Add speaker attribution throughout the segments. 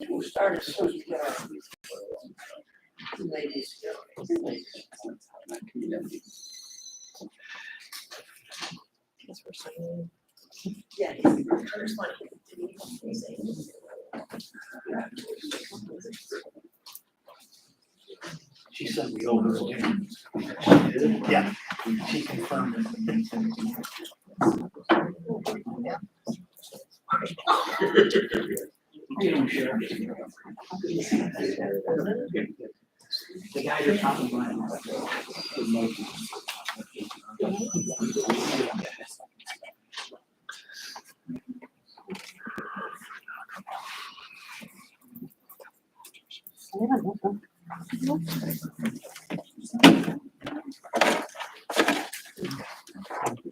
Speaker 1: We'll start as soon as we get our ladies.
Speaker 2: Yeah, there's one.
Speaker 1: She said we over again. Yeah, she confirmed it. The guy you're talking about. We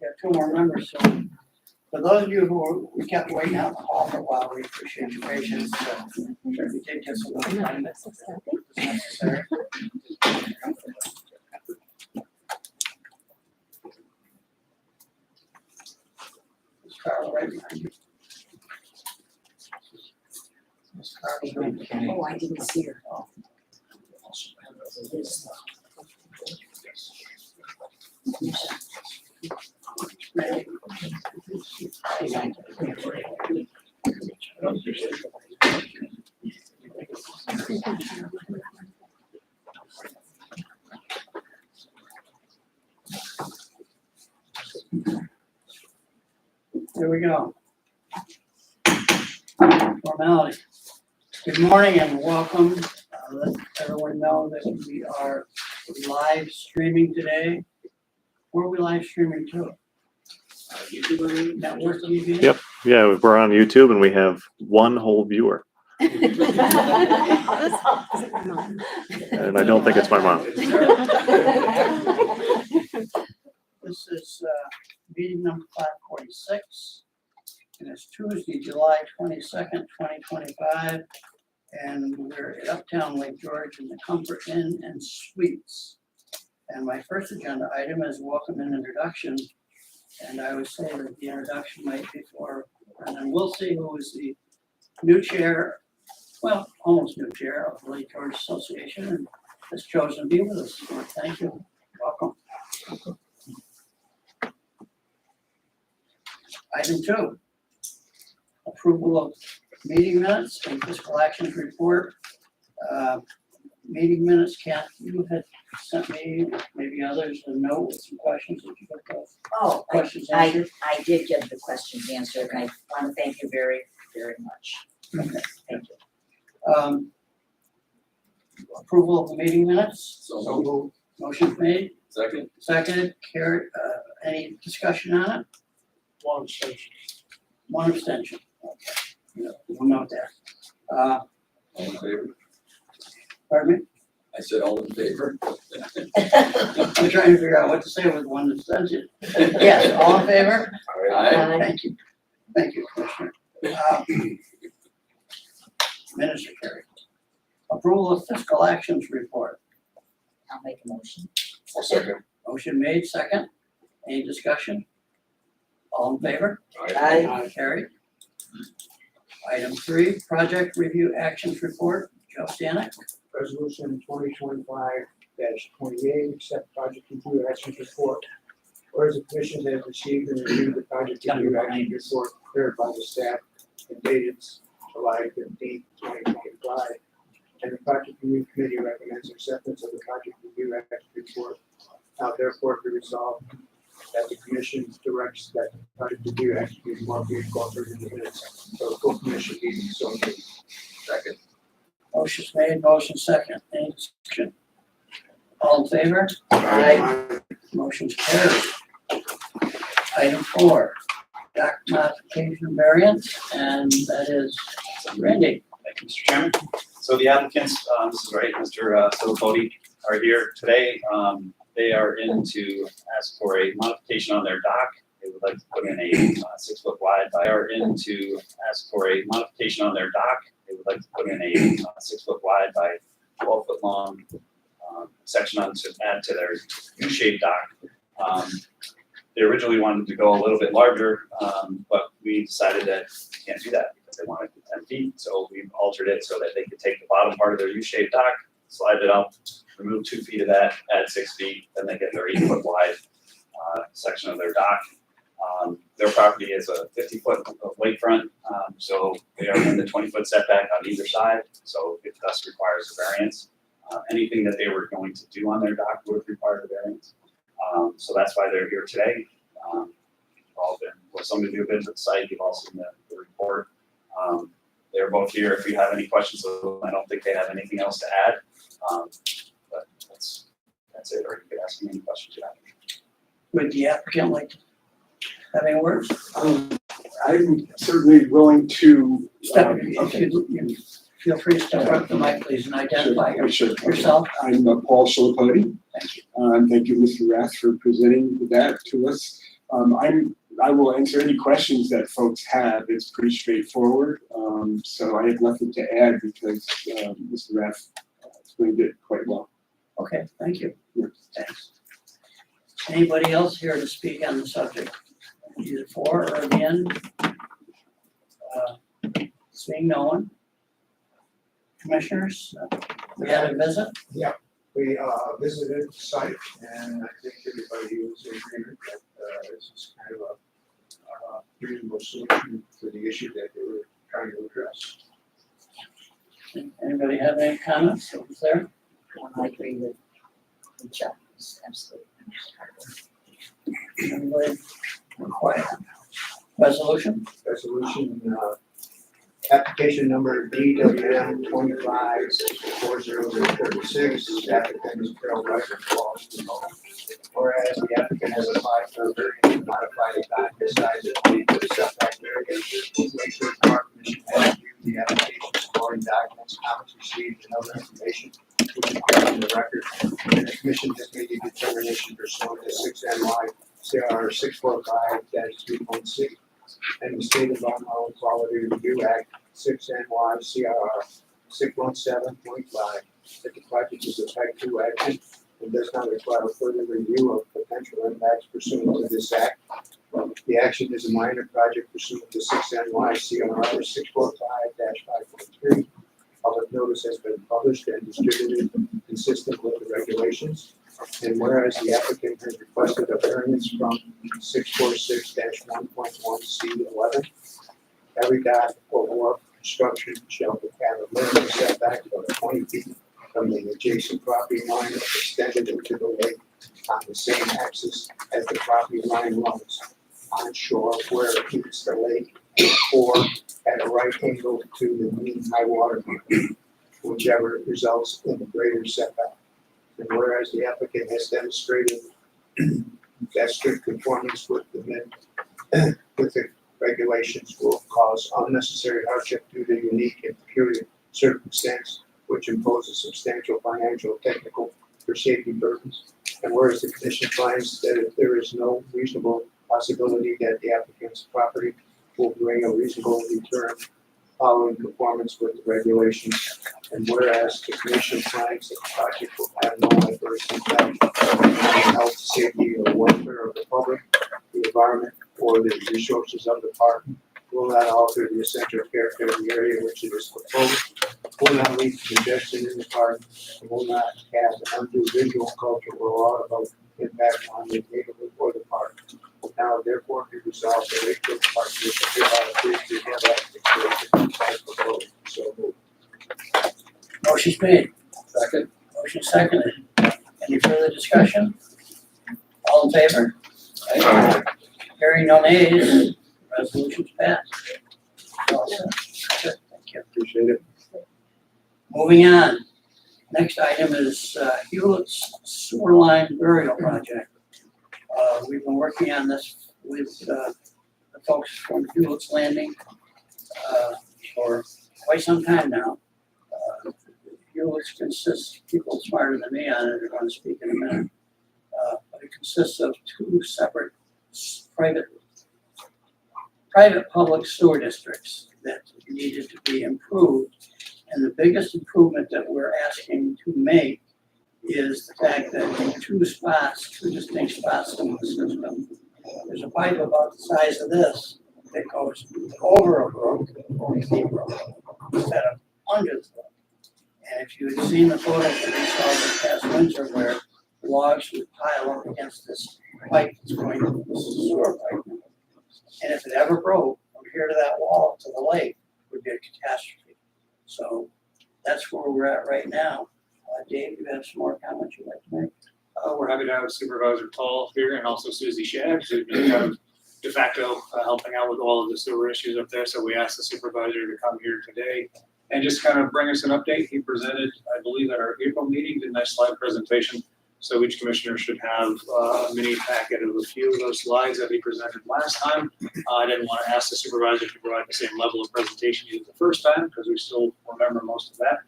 Speaker 1: got two more members, so for those of you we kept waiting out in the hall for a while, we appreciate your patience. Sure, we did just a little time that's necessary. Miss Carla, right behind you. Miss Carla's going to-
Speaker 2: Oh, I didn't see her.
Speaker 1: There we go. Formality. Good morning and welcome. Let everyone know that we are live streaming today. Where are we live streaming to? YouTube network TV?
Speaker 3: Yep. Yeah, we're on YouTube and we have one whole viewer. And I don't think it's my mom.
Speaker 1: This is meeting number 546, and it's Tuesday, July 22nd, 2025, and we're at Uptown Lake George in the Comfort Inn and Suites. And my first agenda item is welcome and introduction, and I would say that the introduction might be for Brendan Wilsey, who is the new chair, well, almost new chair of the Lake George Association, and has chosen to be with us. So thank you. Welcome. Item 2, approval of meeting minutes and fiscal actions report. Meeting minutes, Kath, you had sent me, maybe others, a note with some questions that you got those
Speaker 2: Oh,
Speaker 1: questions
Speaker 2: I
Speaker 1: answered.
Speaker 2: did get the questions answered, and I want to thank you very, very much.
Speaker 1: Okay.
Speaker 2: Thank you.
Speaker 1: Approval of the meeting minutes.
Speaker 4: So moved.
Speaker 1: Motion made,
Speaker 4: Second.
Speaker 1: seconded, carried. Any discussion on it?
Speaker 4: One abstention.
Speaker 1: One abstention. Okay. Yeah, we'll note that.
Speaker 4: All in favor?
Speaker 1: Pardon me?
Speaker 4: I said all in favor.
Speaker 1: I'm trying to figure out what to say with one abstention. Yes, all in favor?
Speaker 4: Aye.
Speaker 1: Thank you. Thank you, Commissioner. Minutes are carried. Approval of fiscal actions report.
Speaker 2: I'll make a motion.
Speaker 4: Second.
Speaker 1: Motion made, second. Any discussion? All in favor?
Speaker 2: Aye.
Speaker 1: Carried. Item 3, project review actions report. Joe Stanek.
Speaker 5: Resolution 2025-28, accept project review actions report. Whereas the commission has received and reviewed the project review action report prepared by the staff and dated July 15, 2025, and the project review committee recommends acceptance of the project review action report. Now therefore be resolved that the commission directs that the project review action report be incorporated in the minutes of the full commission meeting. So moved.
Speaker 4: Second.
Speaker 1: Motion's made, motion second. Any discussion? All in favor?
Speaker 2: Aye.
Speaker 1: Motion's carried. Item 4, doc modification variance, and that is Randy.
Speaker 6: Thank you, Mr. Chairman. So the applicants, this is right, Mr. Silvopodi, are here today. They are in to ask for a modification on their dock. They would like to put in a 6-foot wide. They are in to ask for a modification on their dock. They would like to put in a 6-foot wide by 12-foot long section on to add to their U-shaped dock. They originally wanted to go a little bit larger, but we we decided that we can't do that because they wanted 10 feet. So we altered it so that they could take the bottom part of their U-shaped dock, slide it up, remove 2 feet of that, add 6 feet, then they get their 8-foot wide section of their dock. Their property is a 50-foot lakefront, so they are in the 20-foot setback on either side, so it thus requires a variance. Anything that they were going to do on their dock would require a variance. So that's why they're here today. All been, well, some of you have been to the site, you've all seen the report. They're both here if you have any questions. I don't think they have anything else to add. But that's it, or you could ask me any questions you have.
Speaker 1: Would the applicant like to have any words?
Speaker 7: I'm certainly willing to.
Speaker 1: Step, if you feel free to step up to the mic, please, and identify
Speaker 7: Sure.
Speaker 1: yourself.
Speaker 7: I'm Paul Shilapoti.
Speaker 1: Thank you.
Speaker 7: Thank you, Mr. Rath, for presenting that to us. I will answer any questions that folks have. It's pretty straightforward. So I have nothing to add because Mr. Rath explained it quite well.
Speaker 1: Okay, thank you.
Speaker 7: Yeah.
Speaker 1: Thanks. Anybody else here to speak on the subject, either for or again? Seeing no one. Commissioners, we had a visit.
Speaker 5: We visited the site, and I think everybody was in agreement that this is kind of a reasonable solution to the issue that they were trying to address.
Speaker 1: Anybody have any comments over there?
Speaker 2: I agree with Chuck, absolutely.
Speaker 1: Anybody? We're quiet. Resolution?
Speaker 5: Resolution, application number DWM 25-40036, applicant is Carol Riker, Falls, Vermont. Whereas the applicant has applied for a variance to modify the dock size of the setback area, Lakeshore Park Commission has reviewed the application, supporting documents, comments received, and other information which appears in the record. And the commission has made a determination pursuant to 6 NY CR 645-3.6 and the State Environmental Quality Review Act 6 NY CR 617.5 that the project is a type 2 action and does not require further review of potential impacts pursuant to this act. The action is a minor project pursuant to 6 NY CR 645-5.3. Public notice has been published and distributed consistent with the regulations. And whereas the applicant has requested a variance from 646-1.1C11, every dock or wharf construction shall have a minimum setback of 20 feet from the adjacent property line extended into the lake on the same axis as the property line runs on shore where it meets the lake or at a right angle to the mean high water mark, whichever results in a greater setback. And whereas the applicant has demonstrated that strict conformance with the regulations will cause unnecessary hardship due to unique and peculiar circumstance, which imposes substantial financial, technical, or safety burdens. And whereas the commission finds that if there is no reasonable possibility that the applicant's property will bring a reasonable return following conformance with the regulations, and whereas the commission finds that the project will have no adverse impact on the health, safety, or welfare of the public, the environment, or the resources of the park, will not alter the essential character of the area in which it is proposed, will not lead to congestion in the park, and will not have an undue visual, cultural, or audible impact on the neighborhood or the park. Now, therefore, be resolved that Lakeshore Park Commission hereby agrees to have access to the site proposed. So moved.
Speaker 1: Motion's made.
Speaker 4: Second.
Speaker 1: Motion seconded. Any further discussion? All in favor?
Speaker 3: Aye.
Speaker 1: Hearing no nays, resolution's passed. All set. Good, thank you.
Speaker 7: Appreciate it.
Speaker 1: Moving on. Next item is Hewlett's Sewer Line Burial Project. We've been working on this with the folks from Hewlett's Landing for quite some time now. Hewlett's consists, people smarter than me on it are going to speak in a minute, but it consists of two separate private public sewer districts that needed to be improved. And the biggest improvement that we're asking to make is the fact that in two distinct spots in the system, there's a pipe about the size of this that goes over a brook or a brook instead of under the brook. And if you had seen the photos that we saw this past winter where logs would pile up against this pipe that's going to the sewer pipe. And if it ever broke from here to that wall to the lake, it would be a catastrophe. So that's where we're at right now. Dave, you have some more comments you'd like to make?
Speaker 5: We're happy to have Supervisor Tall here and also Susie Shaggs, who's been kind of de facto helping out with all of the sewer issues up there. So we asked the supervisor to come here today and just kind of bring us an update. He presented, I believe, at our April meeting, did a nice slide presentation. So each commissioner should have a mini packet of a few of those slides that he presented last time. I didn't want to ask the supervisor to provide the same level of presentation he did the first time because we still remember most of that.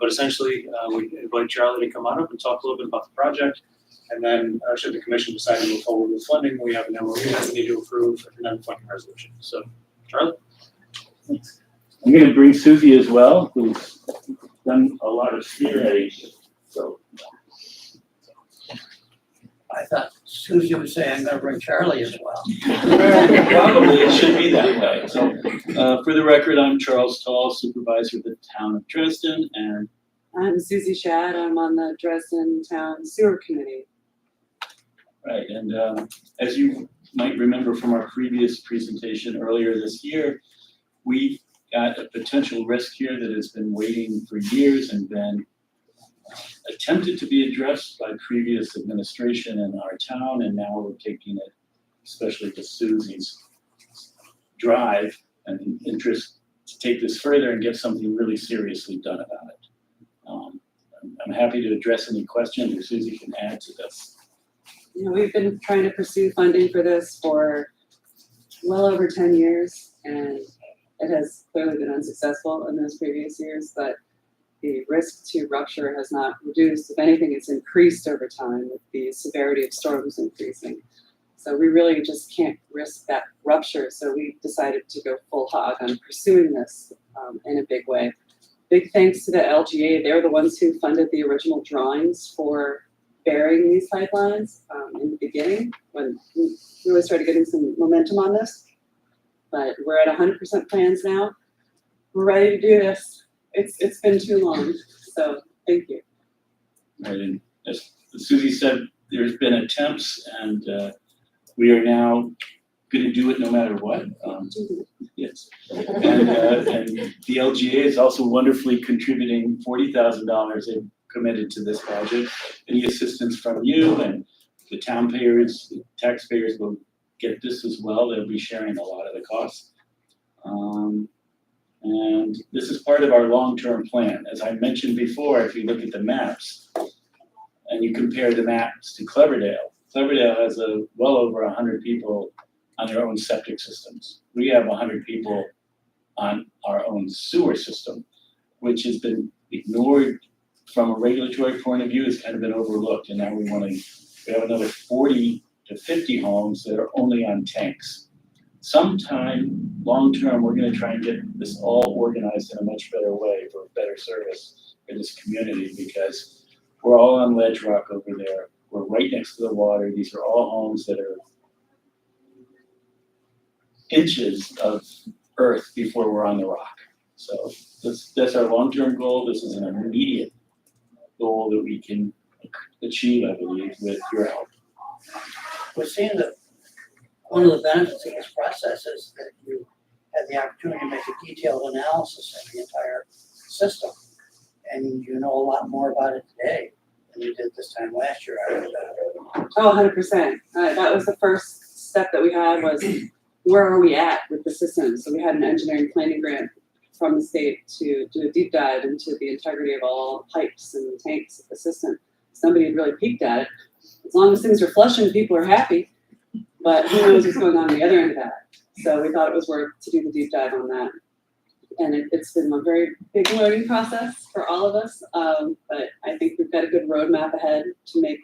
Speaker 5: But essentially, we invite Charlie to come on up and talk a little bit about the project. And then should the commission decide to move forward with funding, we have an MOU that we need to approve and then funding resolution. So, Charlie?
Speaker 8: I'm going to bring Susie as well, who's done a lot of spearheading. So,
Speaker 1: I thought Susie would say, I'm gonna bring Charlie as well.
Speaker 8: probably it should be that way. So, for the record, I'm Charles Tall, supervisor of the town of Dresden, and
Speaker 9: I'm Susie Shad. I'm on the Dresden Town Sewer Committee.
Speaker 8: right. And as you might remember from our previous presentation earlier this year, we got a potential risk here that has been waiting for years and been attempted to be addressed by previous administration in our town, and now we're taking it, especially with Susie's drive and interest, to take this further and get something really seriously done about it. I'm happy to address any questions, or Susie can add to this.
Speaker 9: You know, we've been trying to pursue funding for this for well over 10 years, and it has clearly been unsuccessful in those previous years, but the risk to rupture has not reduced. If anything, it's increased over time with the severity of storms increasing. So we really just can't risk that rupture. So we decided to go full hog on pursuing this in a big way. Big thanks to the LGA. They're the ones who funded the original drawings for burying these pipelines in the beginning when we really started getting some momentum on this. But we're at 100% plans now. We're ready to do this. It's been too long, so thank you.
Speaker 8: Right, and as Susie said, there's been attempts, and we are now going to do it no matter what. Yes, and the LGA is also wonderfully contributing $40,000 they've committed to this project. Any assistance from you and the taxpayers will get this as well. They'll be sharing a lot of the costs. And this is part of our long-term plan. As I mentioned before, if you look at the maps and you compare the maps to Cleverdale, Cleverdale has well over 100 people on their own septic systems. We have 100 people on our own sewer system, which has been ignored from a regulatory point of view. It's kind of been overlooked, and now we have another 40 to 50 homes that are only on tanks. Sometime, long-term, we're going to try and get this all organized in a much better way for better service for this community, because we're all on ledge rock over there. We're right next to the water. These are all homes that are inches of earth before we're on the rock. So that's our long-term goal. This is an immediate goal that we can achieve, I believe, with your help.
Speaker 1: We're seeing that one of the benefits of this process is that you had the opportunity to make a detailed analysis of the entire system. And you know a lot more about it today than you did this time last year.
Speaker 9: Oh, 100%. That was the first step that we had, was where are we at with the system? So we had an engineering planning grant from the state to do a deep dive into the integrity of all pipes and tanks of the system. Somebody had really peeked at it. As long as things are flushing, people are happy. But who knows what's going on the other end of that? So we thought it was worth to do the deep dive on that. And it's been a very big learning process for all of us. But I think we've got a good roadmap ahead to make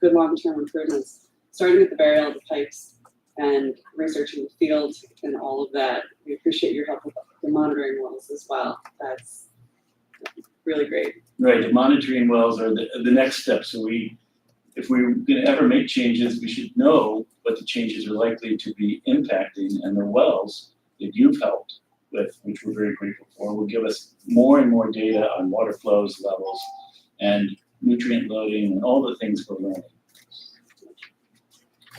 Speaker 9: good long-term improvements, starting with the burial of the pipes and researching the field and all of that. We appreciate your help with the monitoring wells as well. That's really great.
Speaker 8: Right, the monitoring wells are the next step. So we if we're gonna ever make changes, we should know what the changes are likely to be impacting, and the wells that you've helped with, which we're very grateful for, will give us more and more data on water flows, levels, and nutrient loading, and all the things we're learning.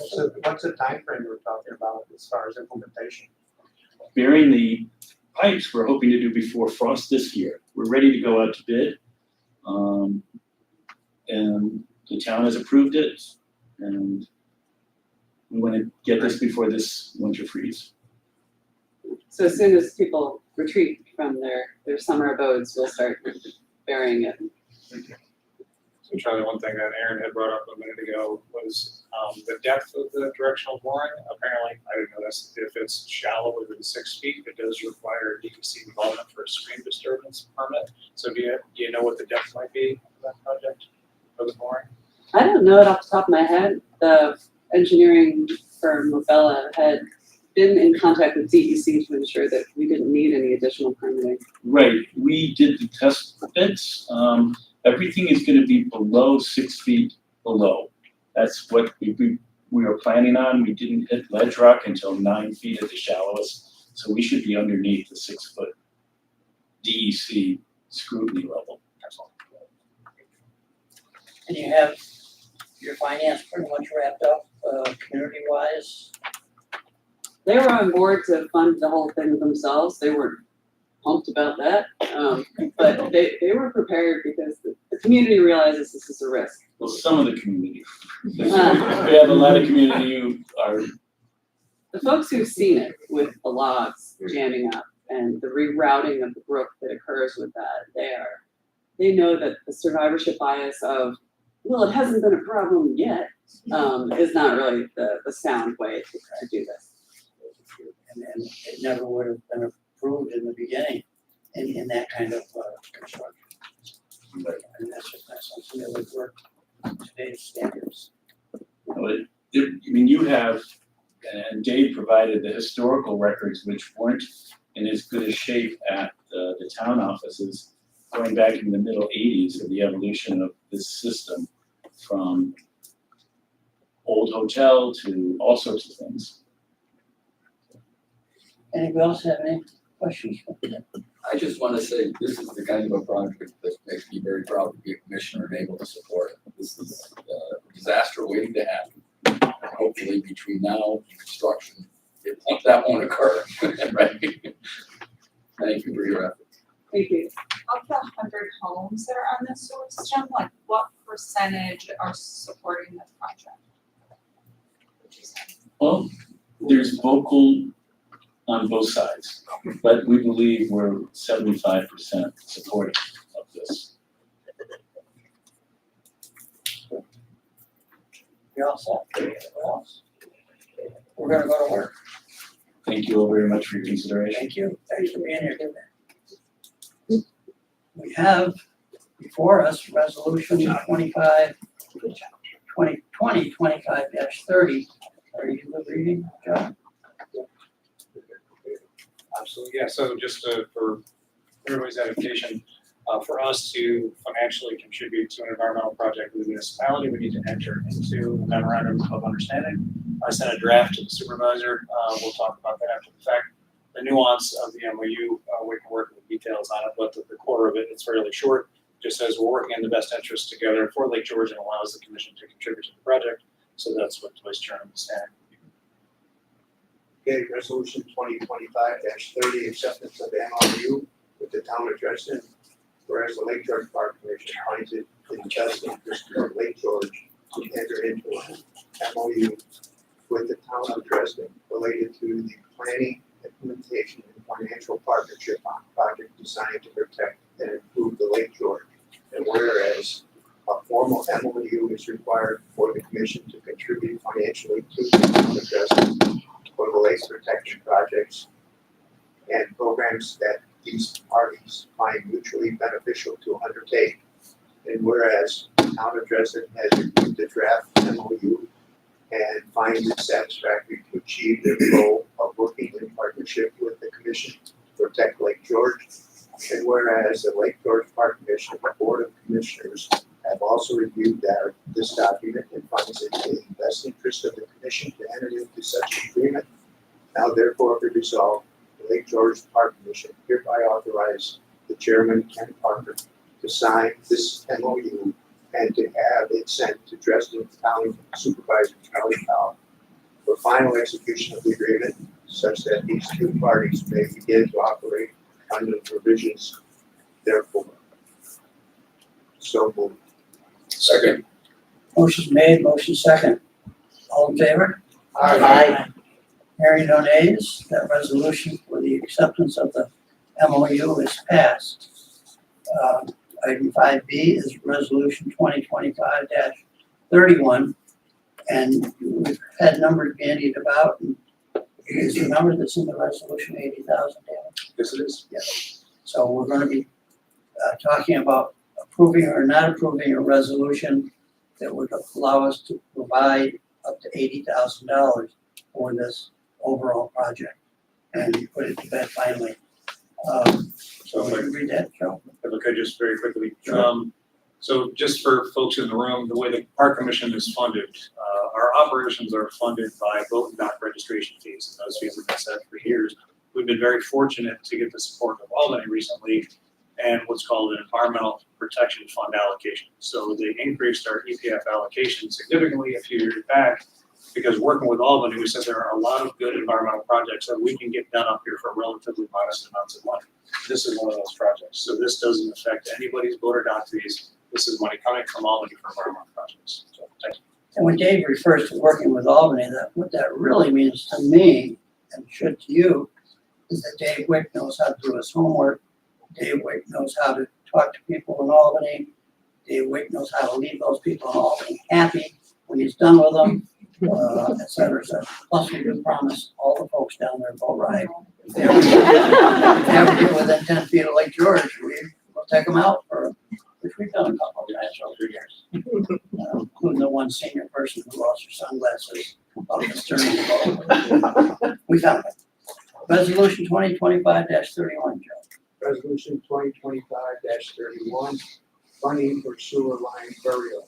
Speaker 5: So what's the timeframe we're talking about as far as implementation?
Speaker 8: Burying the pipes, we're hoping to do before frost this year. We're ready to go out to bid. And the town has approved it, and we want to get this before this winter freeze.
Speaker 9: So as soon as people retreat from their summer abodes, we'll start burying it.
Speaker 10: So Charlie, one thing that Aaron had brought up a minute ago was the depth of the directional boring. Apparently, I didn't know this, if it's shallower than 6 feet, it does require DEC involvement for a stream disturbance permit. So do you know what the depth might be of that project for the boring?
Speaker 9: I don't know it off the top of my head. The engineering firm, Mabella, had been in contact with DEC to ensure that we didn't need any additional permitting.
Speaker 8: Right, we did the test bits. Everything is gonna be below 6 feet below. That's what we were planning on. We didn't hit ledge rock until 9 feet at the shallowest. So we should be underneath the 6 foot DEC scrutiny level.
Speaker 1: And you have your finance pretty much wrapped up, community-wise.
Speaker 9: They were on board to fund the whole thing themselves. They weren't pumped about that. But they were prepared because the community realizes this is a risk.
Speaker 8: Well, some of the community. We have a lot of community who are,
Speaker 9: The folks who've seen it with the logs jamming up and the rerouting of the brook that occurs with that, they know that the survivorship bias of, well, it hasn't been a problem yet, is not really the sound way to do this.
Speaker 1: And it never would have been approved in the beginning in that kind of construction. And that's just not something that would work to today's standards.
Speaker 8: I mean, you have, and Dave provided the historical records, which weren't in as good a shape at the town offices, going back in the middle 80s of the evolution of this system, from old hotel to all sorts of things.
Speaker 1: Anybody else have any questions?
Speaker 4: I just want to say, this is the kind of a project that makes me very proud to be a commissioner and able to support it. This is a disaster waiting to happen. And hopefully between now and construction, that won't occur, right? Thank you for your effort.
Speaker 9: Thank you.
Speaker 11: Of the 100 homes that are on this sewer system, like what percentage are supporting this project? Would you say?
Speaker 8: Well, there's vocal on both sides, but we believe we're 75% supportive of this.
Speaker 1: You all set? Anyone else? We're gonna go to work.
Speaker 8: Thank you all very much for your consideration.
Speaker 1: Thank you. Thanks for being here. We have before us resolution 2020-25-30. Are you reading, John?
Speaker 10: Absolutely, yeah, so just for everybody's edification, for us to financially contribute to an environmental project with the municipality, we need to enter into a memorandum of understanding. I sent a draft to the supervisor, we'll talk about that after the fact. The nuance of the MOU, we can work with the details on it, but the core of it, it's fairly short. Just says we're working in the best interest together for Lake George and allows the commission to contribute to the project. So that's what Vice Chairman is saying.
Speaker 5: Okay, resolution 2025-30, acceptance of MOU with the town of Dresden. Whereas the Lake George Park Commission finds it in the best interest of Lake George to enter into an MOU with the town of Dresden related to the planning, implementation, and financial partnership on project designed to protect and improve the Lake George. And whereas a formal MOU is required for the commission to contribute financially to the town of Dresden for the lake protection projects and programs that these parties find mutually beneficial to undertake. And whereas the town of Dresden has reviewed the draft MOU and finds it satisfactory to achieve their goal of working in partnership with the commission to protect Lake George. And whereas the Lake George Park Commission, the Board of Commissioners, have also reviewed this document and finds it in the best interest of the commission to enter into such an agreement. Now therefore be resolved, the Lake George Park Commission hereby authorize the chairman, Ken Parker, to sign this MOU and to have it sent to Dresden County Supervisor Charlie Powell for final execution of the agreement, such that these two parties may begin to operate under the provisions therefore. So moved.
Speaker 4: Second.
Speaker 1: Motion's made, motion second. All in favor?
Speaker 2: Aye.
Speaker 1: Hearing no nays, that resolution for the acceptance of the MOU is passed. Item 5B is resolution 2025-31. And we've had numbers bandied about. And is the number that's in the resolution 80,000, Dan?
Speaker 10: Yes, it is.
Speaker 1: Yes. So we're going to be talking about approving or not approving a resolution that would allow us to provide up to $80,000 for this overall project and put it to bed finally. So would you read that, Joe?
Speaker 10: If I could just very quickly.
Speaker 1: Sure.
Speaker 10: So just for folks in the room, the way the Park Commission is funded, our operations are funded by boat and dock registration fees, and those fees have been set for years. We've been very fortunate to get the support of Albany recently and what's called an Environmental Protection Fund allocation. So they increased our EPF allocation significantly a few years back because working with Albany, we said there are a lot of good environmental projects that we can get done up here for relatively modest amounts of money. This is one of those projects. So this doesn't affect anybody's boat or dock fees. This is money coming from Albany for environmental projects. So thank you.
Speaker 1: And when Dave refers to working with Albany, what that really means to me, and should to you, is that Dave Wick knows how to do his homework. Dave Wick knows how to talk to people in Albany. Dave Wick knows how to leave those people in Albany happy when he's done with them, et cetera, et cetera. Plus, we do promise all the folks down there boat ride. If they ever get within 10 feet of Lake George, we'll take them out for, which we've done a couple of times over the years. Including the one senior person who lost her sunglasses while he was turning the boat. We found it. Resolution 2025-31, Joe.
Speaker 5: Resolution 2025-31, funding for sewer line burial.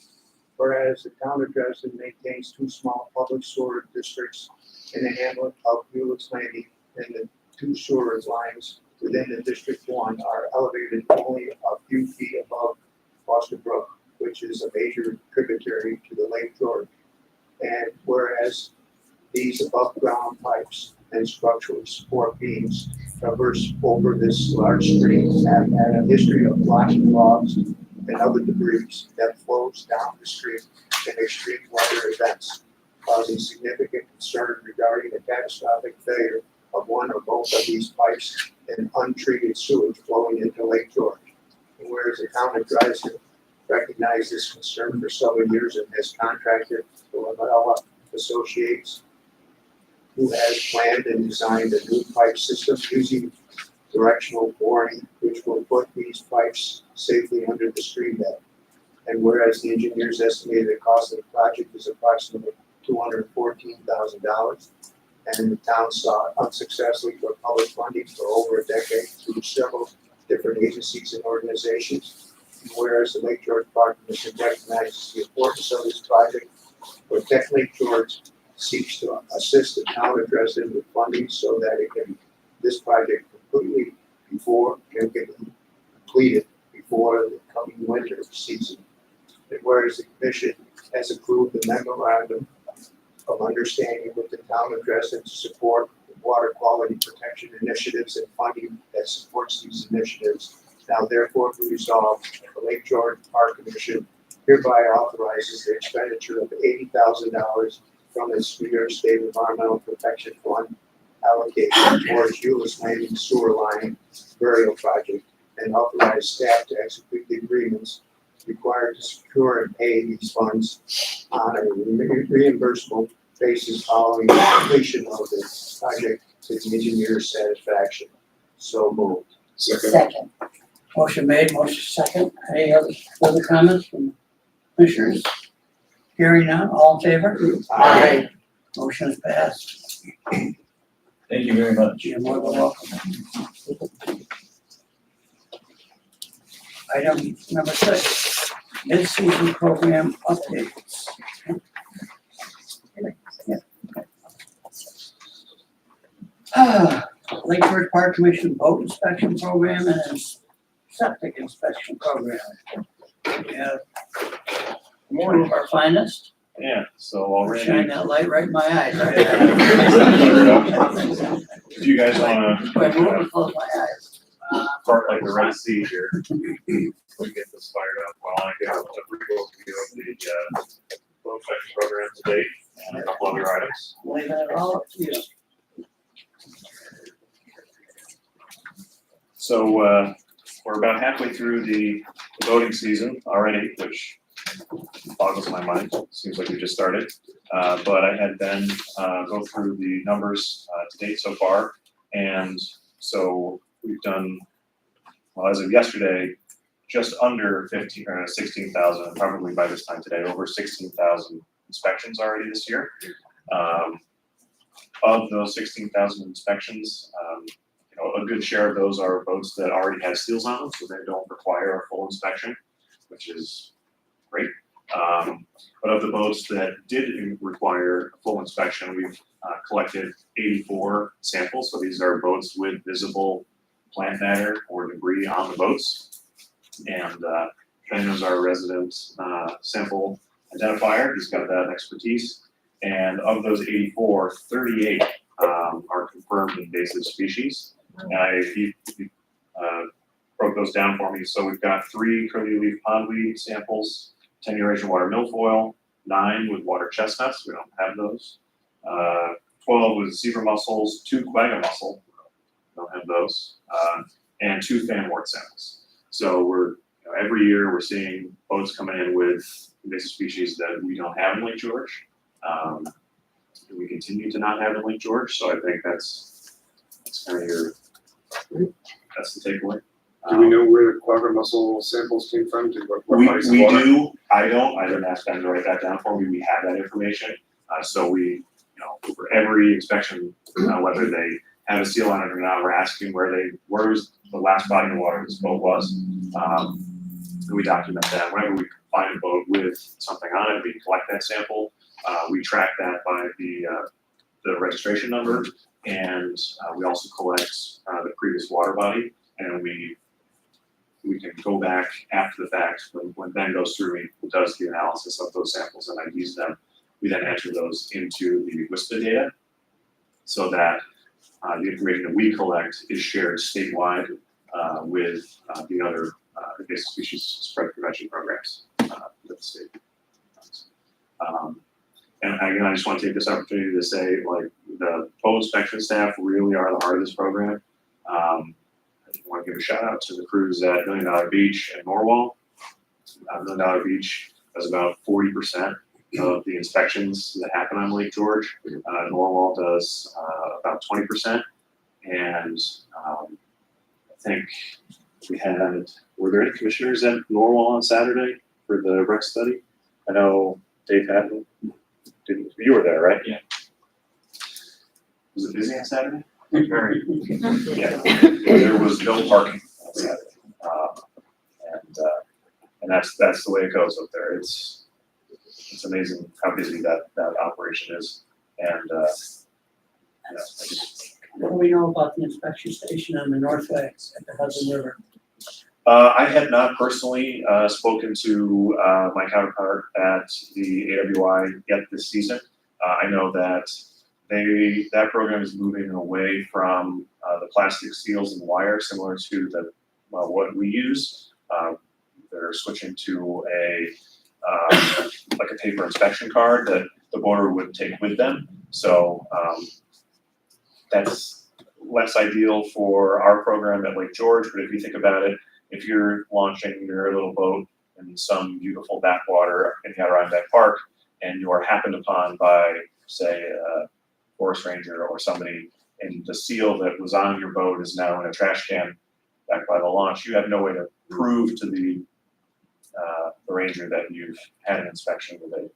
Speaker 5: Whereas the town of Dresden maintains two small public sewer districts in the hamlet of Mulis Landing, and the two sewer lines within the District 1 are elevated only a few feet above Foster Brook, which is a major tributary to the Lake George. And whereas these above ground pipes and structural support beams traverse over this large stream have had a history of blocking logs and other debris that flows down the stream in extreme weather events, causing significant concern regarding the catastrophic failure of one or both of these pipes and untreated sewage flowing into Lake George. And whereas the town of Dresden recognized this concern for several years and has contracted Lavella Associates, who has planned and designed a new pipe system using directional boring, which will put these pipes safely under the stream bed. And whereas the engineers estimated the cost of the project is approximately $214,000, and the town sought unsuccessfully for public funding for over a decade through several different agencies and organizations. And whereas the Lake George Park Commission recognizes the importance of this project, Protect Lake George seeks to assist the town of Dresden with funding so that this project can get completed before the coming winter season. And whereas the commission has approved the memorandum of understanding with the town of Dresden to support the water quality protection initiatives and funding that supports these initiatives, now therefore be resolved, the Lake George Park Commission hereby authorizes the expenditure of $80,000 from its New York State Environmental Protection Fund allocation towards Mulis Landing Sewer Line Burial Project, and authorize staff to execute the agreements required to secure and pay these funds on a reimbursable basis following completion of the project to the engineer's satisfaction. So moved.
Speaker 2: Second.
Speaker 1: Motion made, motion second. Any other comments from commissioners? Hearing none, all in favor?
Speaker 2: Aye.
Speaker 1: Motion is passed.
Speaker 8: Thank you very much.
Speaker 1: You're more than welcome. Item number 6, mid-season program updates. Lake George Park Commission boat inspection program and septic inspection program. We have two of our finest.
Speaker 3: Yeah, so already,
Speaker 1: Shine that light right in my eyes.
Speaker 3: if you guys wanna
Speaker 1: Wait, move and close my eyes.
Speaker 3: part like the Red Sea here, we get this fired up while I get a brief overview of the boat inspection program to date and a couple other items.
Speaker 1: Leaving it all up to you.
Speaker 3: So, we're about halfway through the voting season already, which boggles my mind. Seems like we just started. But I had Ben go through the numbers to date so far. And so we've done, well, as of yesterday, just under 16,000, and probably by this time today, over 16,000 inspections already this year. Of those 16,000 inspections, a good share of those are boats that already have seals on them, so they don't require a full inspection, which is great. But of the boats that did require a full inspection, we've collected 84 samples. So these are boats with visible plant matter or debris on the boats. And Ben is our resident sample identifier. He's got that expertise. And of those 84, 38 are confirmed invasive species. And he broke those down for me. So we've got 3 curly leaf pondweed samples, 10 Eurasian water milfoil, 9 with water chestnuts, we don't have those. 12 with zebra mussels, 2 quagga mussel, don't have those, and 2 fanwort samples. So we're, every year we're seeing boats coming in with invasive species that we don't have in Lake George. We continue to not have in Lake George, so I think that's kind of that's the takeaway.
Speaker 7: Do we know where the quagga mussel samples came from? What
Speaker 3: We
Speaker 7: bodies of water?
Speaker 3: do, I didn't ask Ben to write that down for me, we have that information. So we, for every inspection, whether they have a seal on it or not, we're asking where's the last body of water this boat was. And we document that. Whenever we find a boat with something on it, we collect that sample. We track that by the registration number, and we also collect the previous water body, and we can go back after the fact when Ben goes through and does the analysis of those samples and IDs them. We then enter those into the WISPA data so that the information that we collect is shared statewide with the other invasive species spread prevention programs with the state. And again, I just want to take this opportunity to say, like, the boat inspection staff really are the heart of this program. I want to give a shout out to the crews at Million Dollar Beach and Norwalk. Million Dollar Beach does about 40% of the inspections that happen on Lake George. Norwalk does about 20%. And I think were there any commissioners at Norwalk on Saturday for the rec study? I know Dave Hatton, you were there, right? Yeah. Was it busy on Saturday? Very. Yeah, there was no parking on Saturday. And that's the way it goes up there. It's amazing how busy that operation is. And
Speaker 1: What do we know about the inspection station on the northway at the Hudson River?
Speaker 3: I have not personally spoken to my counterpart at the AWI yet this season. I know that that program is moving away from the plastic seals and wire, similar to what we use. They're switching to like a paper inspection card that the boarder would take with them. So that's less ideal for our program at Lake George. But if you think about it, if you're launching your little boat in some beautiful backwater in the Adirondack Park, and you are happened upon by, say, a forest ranger or somebody, and the seal that was on your boat is now in a trash can back by the launch, you have no way to prove to the ranger that you've had an inspection with it.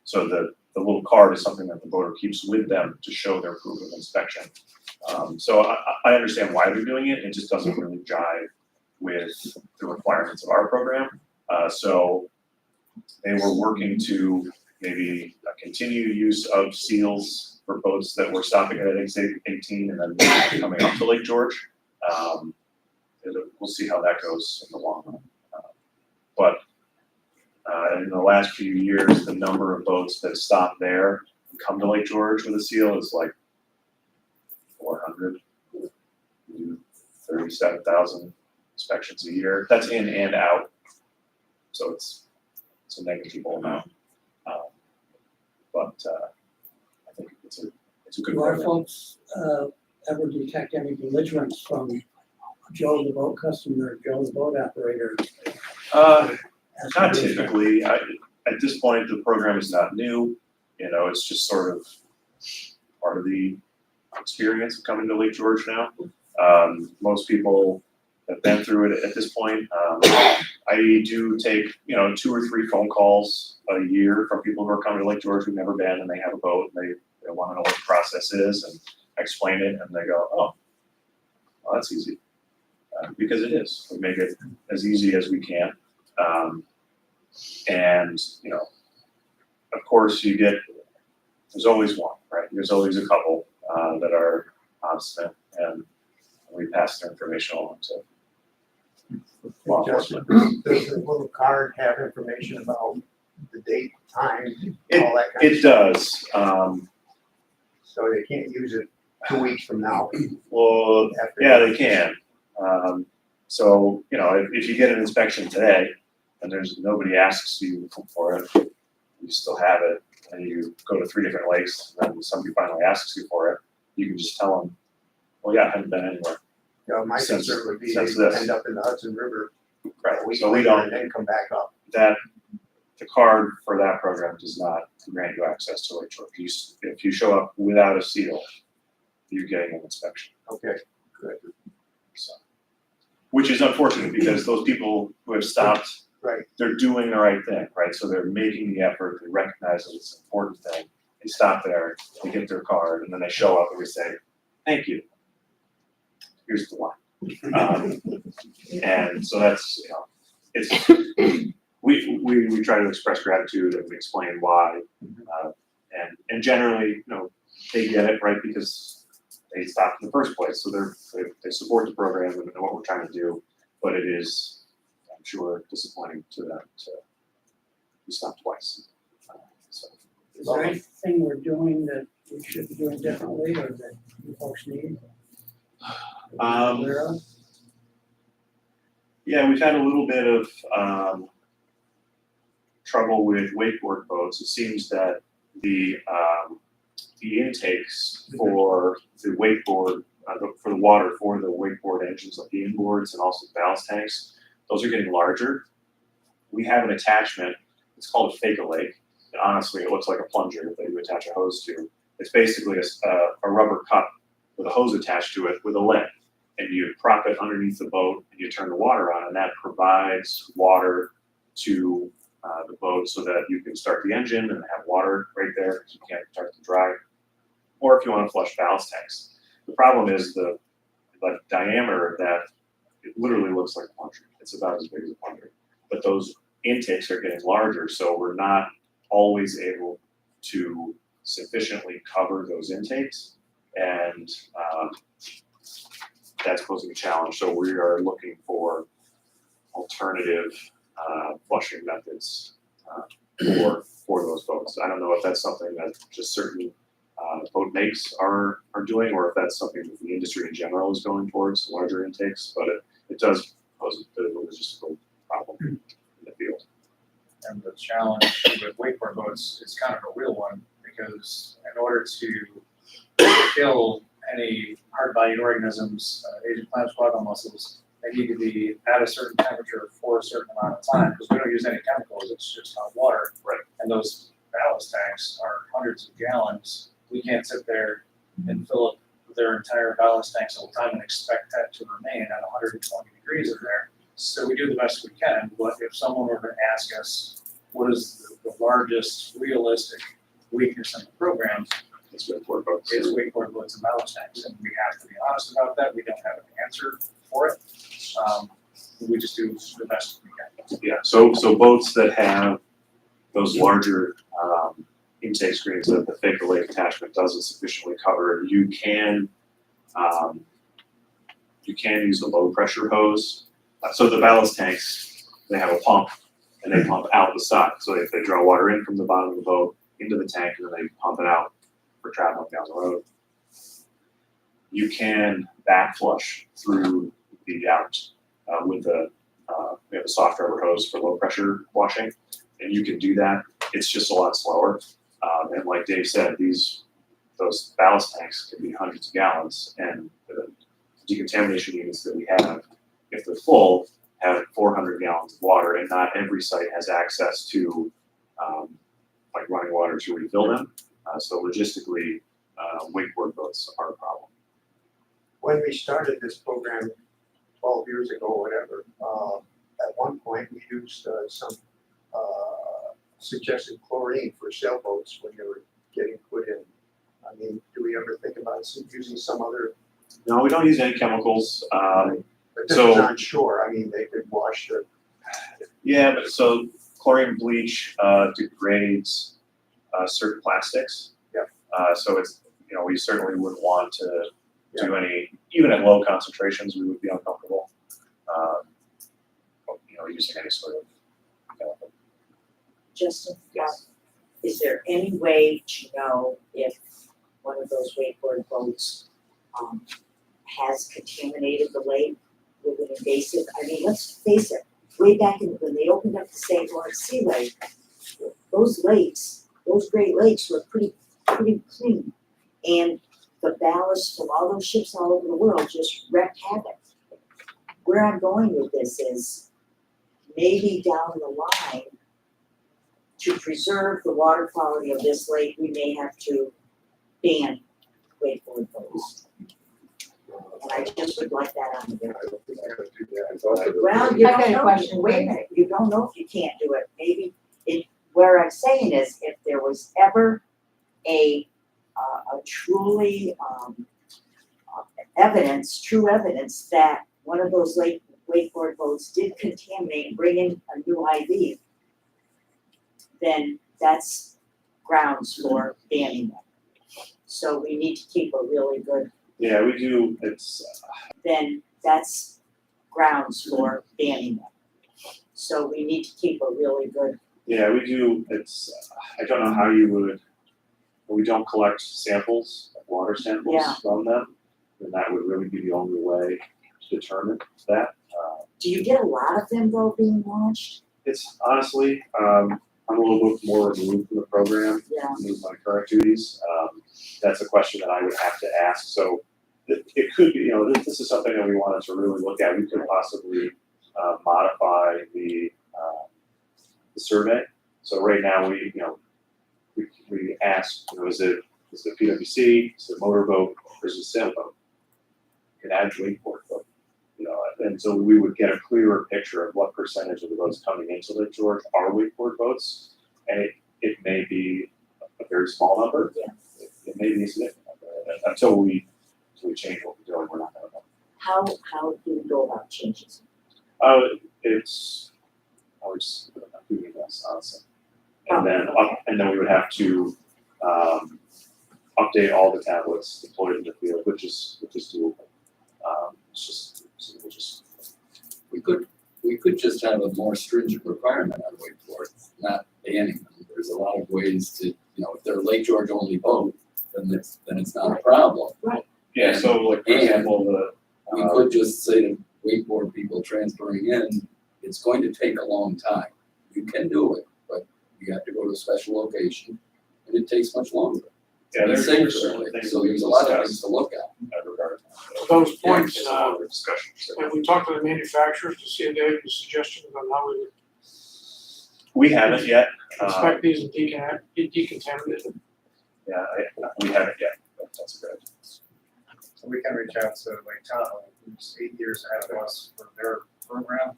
Speaker 3: So the little card is something that the boater keeps with them to show their proof of inspection. So I understand why they're doing it. It just doesn't really jive with the requirements of our program. So they were working to maybe continue use of seals for boats that were stopping at exit 18 and then coming up to Lake George. We'll see how that goes in the long run. But in the last few years, the number of boats that stop there and come to Lake George with a seal is like 400, 37,000 inspections a year. That's in and out. So it's a negligible amount. But I think it's a good
Speaker 1: Do our
Speaker 3: program.
Speaker 1: folks ever detect any belligerence from Joe the boat customer, Joe the boat operator? as
Speaker 3: Not
Speaker 1: a result?
Speaker 3: typically. At this point, the program is not new. You know, it's just sort of part of the experience of coming to Lake George now. Most people have been through it at this point. I do take, 2 or 3 phone calls a year from people who are coming to Lake George who've never been and they have a boat and they want to know what the process is, and I explain it and they go, oh, well, that's easy. Because it is. We make it as easy as we can. And, of course there's always one, right? There's always a couple that are obstinate, and we pass their information on to law enforcement.
Speaker 5: Does the little card have information about the date, time,
Speaker 3: It-
Speaker 5: all that kind of
Speaker 3: It
Speaker 5: stuff?
Speaker 3: does.
Speaker 5: So they can't use it 2 weeks from now.
Speaker 3: Well,
Speaker 5: after-
Speaker 3: yeah, they can. So, if you get an inspection today and there's nobody asks you for it, you still have it, and you go to 3 different lakes, and then somebody finally asks you for it, you can just tell them, well, yeah, I haven't been anywhere.
Speaker 5: My
Speaker 3: Since-
Speaker 5: concern would be
Speaker 3: since
Speaker 5: they
Speaker 3: this.
Speaker 5: end up in the Hudson River
Speaker 3: Right,
Speaker 5: a week
Speaker 3: so we
Speaker 5: later
Speaker 3: don't,
Speaker 5: and then come back up.
Speaker 3: the card for that program does not grant you access to Lake George. If you show up without a seal, you're getting an inspection.
Speaker 5: Okay, good.
Speaker 3: So, which is unfortunate because those people who have stopped,
Speaker 5: Right.
Speaker 3: they're doing the right thing, right? So they're making the effort, they recognize that it's an important thing. They stop there, they get their card, and then they show up and we say, thank you. Here's the line. And so that's, we try to express gratitude and we explain why. And generally, they get it, right? Because they stopped in the first place. So they support the program and know what we're trying to do, but it is, I'm sure, disappointing to them to be stopped twice. So,
Speaker 1: Is there anything we're doing that we should be doing differently or that you folks need? Aware of?
Speaker 3: yeah, we've had a little bit of trouble with wakeboard boats. It seems that the intakes for the wakeboard, for the water for the wakeboard engines, like the inboards and also the ballast tanks, those are getting larger. We have an attachment. It's called a fake-a-lake. And honestly, it looks like a plunger that you attach a hose to. It's basically a rubber cup with a hose attached to it with a lid. And you prop it underneath the boat and you turn the water on, and that provides water to the boat so that you can start the engine and have water right there because you can't start to dry. Or if you want to flush ballast tanks. The problem is the diameter of that, it literally looks like a plunger. It's about as big as a plunger. But those intakes are getting larger, so we're not always able to sufficiently cover those intakes. And that's posing a challenge. So we are looking for alternative flushing methods for those boats. I don't know if that's something that just certain boat makes are doing, or if that's something that the industry in general is going towards, larger intakes, but it does pose a bit of a logistical problem in the field.
Speaker 10: And the challenge with wakeboard boats is kind of a real one, because in order to kill any hard-bodied organisms, agent plant squamble mussels, they need to be at a certain temperature for a certain amount of time, because we don't use any chemicals, it's just hot water.
Speaker 3: Right.
Speaker 10: And those ballast tanks are hundreds of gallons. We can't sit there and fill up their entire ballast tanks all the time and expect that to remain at 120 degrees in there. So we do the best we can, but if someone were to ask us, what is the largest realistic weakness in the program,
Speaker 3: It's wakeboard boats.
Speaker 10: is wakeboard boats and ballast tanks, and we have to be honest about that. We don't have an answer for it. We just do the best we can.
Speaker 3: Yeah, so boats that have those larger intake screens that the Faker Lake attachment doesn't sufficiently cover, you can use the low pressure hose. So the ballast tanks, they have a pump and they pump out the side. So if they draw water in from the bottom of the boat into the tank and then they pump it out for traveling down the road. You can back flush through the out with we have a soft rubber hose for low pressure washing, and you can do that. It's just a lot slower. And like Dave said, those ballast tanks can be hundreds of gallons, and the decontamination units that we have, if they're full, have 400 gallons of water, and not every site has access to like running water to refill them. So logistically, wakeboard boats are a problem.
Speaker 5: When we started this program 12 years ago, or whatever, at one point we used some suggested chlorine for sailboats when they were getting put in. I mean, do we ever think about using some other?
Speaker 3: No, we don't use any chemicals.
Speaker 5: But this
Speaker 3: So-
Speaker 5: is on shore. I mean, they could wash the.
Speaker 3: Yeah, but so chlorine bleach degrades certain plastics.
Speaker 5: Yeah.
Speaker 3: So it's, we certainly wouldn't want to do any, even at low concentrations, we would be uncomfortable. Using any sort of chemical.
Speaker 2: Justin,
Speaker 3: Yes.
Speaker 2: is there any way to know if one of those wakeboard boats has contaminated the lake with an invasive? I mean, let's face it, way back when they opened up the St. Lawrence Sea Lake, those lakes, those Great Lakes were pretty clean. And the ballast from all those ships all over the world just wreaked havoc. Where I'm going with this is maybe down the line, to preserve the water quality of this lake, we may have to ban wakeboard boats. And I just would like that on the record. Well, you
Speaker 11: I
Speaker 2: don't
Speaker 11: got a
Speaker 2: know,
Speaker 11: question.
Speaker 2: wait a minute, you don't know if you can't do it, maybe where I'm saying is, if there was ever a truly, true evidence that one of those wakeboard boats did contaminate and bring in a new IV, then that's grounds for banning them. So we need to keep a really good,
Speaker 3: Yeah, we do.
Speaker 2: then that's grounds for banning them. So we need to keep a really good,
Speaker 3: Yeah, we do. I don't know how you would. We don't collect samples, like water samples
Speaker 2: Yeah.
Speaker 3: from them, and that would really be the only way to determine that.
Speaker 2: do you get a lot of them though being launched?
Speaker 3: It's honestly, I'm a little bit more removed from the program.
Speaker 2: Yeah.
Speaker 3: With my current duties. That's a question that I would have to ask. So it could be, this is something that we wanted to really look at. We could possibly modify the survey. So right now we ask, is it PWC, is it motorboat, or is it sailboat? You can add wakeboard boat, and so we would get a clearer picture of what percentage of the boats coming into Lake George are wakeboard boats, and it may be a very small number.
Speaker 2: Yeah.
Speaker 3: It may be a significant number, and until we change what we're doing, we're not gonna know.
Speaker 2: How do you go about changes?
Speaker 3: I would just doing this, honestly. And then we would have to update all the tablets deployed in the field, which is doable.
Speaker 4: We could just have a more stringent requirement on wakeboards, not banning them. There's a lot of ways to, if they're a Lake George only boat, then it's not a problem.
Speaker 3: Yeah, so like, for
Speaker 4: And
Speaker 3: example,
Speaker 4: We could just say to wakeboard people transferring in, it's going to take a long time. You can do it, but you have to go to a special location, and it takes much longer.
Speaker 3: yeah, there's
Speaker 4: Safer,
Speaker 3: certainly things.
Speaker 4: So
Speaker 3: we
Speaker 4: there's a
Speaker 3: can
Speaker 4: lot of
Speaker 3: discuss
Speaker 4: things to look at.
Speaker 3: in that regard.
Speaker 12: Those points,
Speaker 3: It's a longer discussion. So.
Speaker 12: have we talked to the manufacturers to see if they have any suggestions on how we would
Speaker 3: We haven't yet.
Speaker 12: inspect these and decontaminate them?
Speaker 3: Yeah, we haven't yet, but that's good.
Speaker 10: So we can reach out to Lake Tahoe, who's 8 years ahead of us for their program.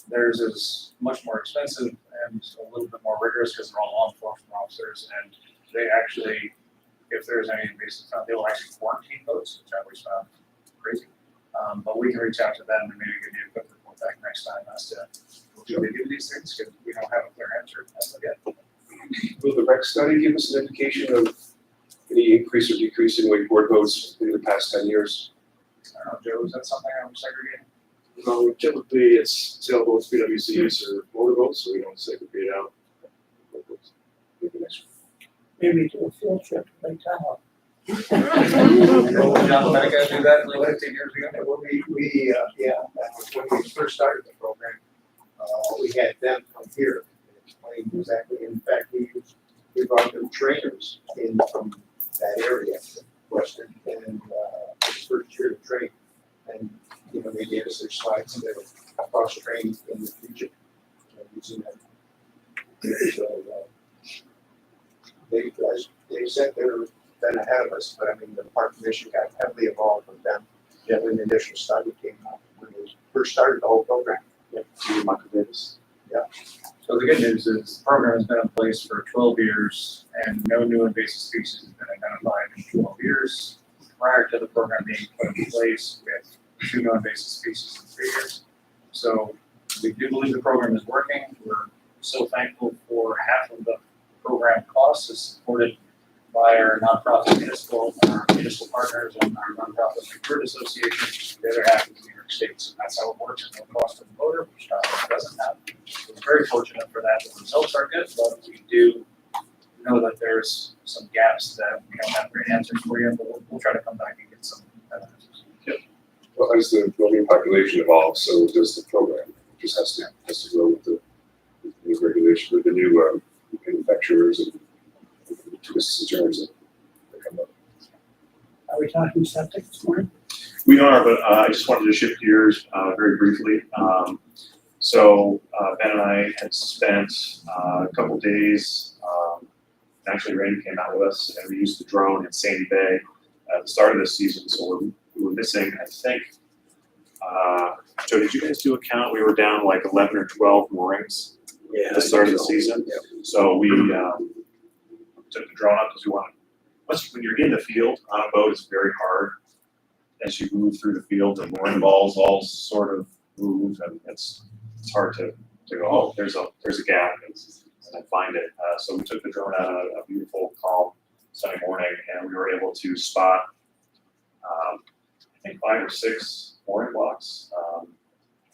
Speaker 10: Theirs is much more expensive and a little bit more rigorous because they're all law enforcement officers, and they actually, if there's any invasive, they'll actually quarantine boats, which I always found crazy. But we can reach out to them and maybe give you a quick report back next time as to do they do these things? Because we don't have a clear answer as of yet.
Speaker 13: Will the rec study give us an indication of any increase or decrease in wakeboard boats in the past 10 years?
Speaker 10: I don't know, Joe, is that something I'm segregating?
Speaker 13: No, typically it's sailboats, PWCs, or motorboats, so we don't segregate out. Maybe next
Speaker 1: Maybe do a field trip to Lake Tahoe.
Speaker 10: John Medica do that like 15 years ago?
Speaker 5: When when we first started the program, we had them come here and explain exactly, in fact, we brought them trainers in from that area, Western, and first year to train. And, you know, they gave us their slides that are cross-trained in the future, using them. So, they said they're been ahead of us, but I mean, the Park Commission got heavily involved with them. When the initial study came out, when we first started the whole program.
Speaker 3: Michael Davis.
Speaker 10: So the good news is the program has been in place for 12 years and no new invasive species has been identified in 12 years. Prior to the program being put in place, we had 2 no invasive species in 3 years. So we do believe the program is working. We're so thankful for half of the program costs is supported by our nonprofit municipal partners and our nonprofit recruit association. The other half is New York State, so that's how it works. There's no cost to the voter, which Tahoe doesn't have. So we're very fortunate for that. The results are good, but we do know that there's some gaps that we don't have great answers for you, but we'll try to come back and get some answers.
Speaker 13: Well, as the boating population evolves, so does the program. It just has to grow with the new regulation, with the new manufacturers and twists and turns that come up.
Speaker 1: Are we talking septic this morning?
Speaker 3: We are, but I just wanted to shift gears very briefly. So Ben and I had spent a couple days, actually Randy came out with us, and we used the drone in Sandy Bay at the start of this season, so we were missing, I think, Joe, did you guys do a count? We were down like 11 or 12 moorings at the start of the season. So we took the drone up because we wanted, when you're in the field on a boat, it's very hard. As you move through the field, the mooring balls all sort of move, and it's hard to go, oh, there's a gap, and then find it. So we took the drone out on a beautiful, calm, sunny morning, and we were able to spot, I think 5 or 6 mooring blocks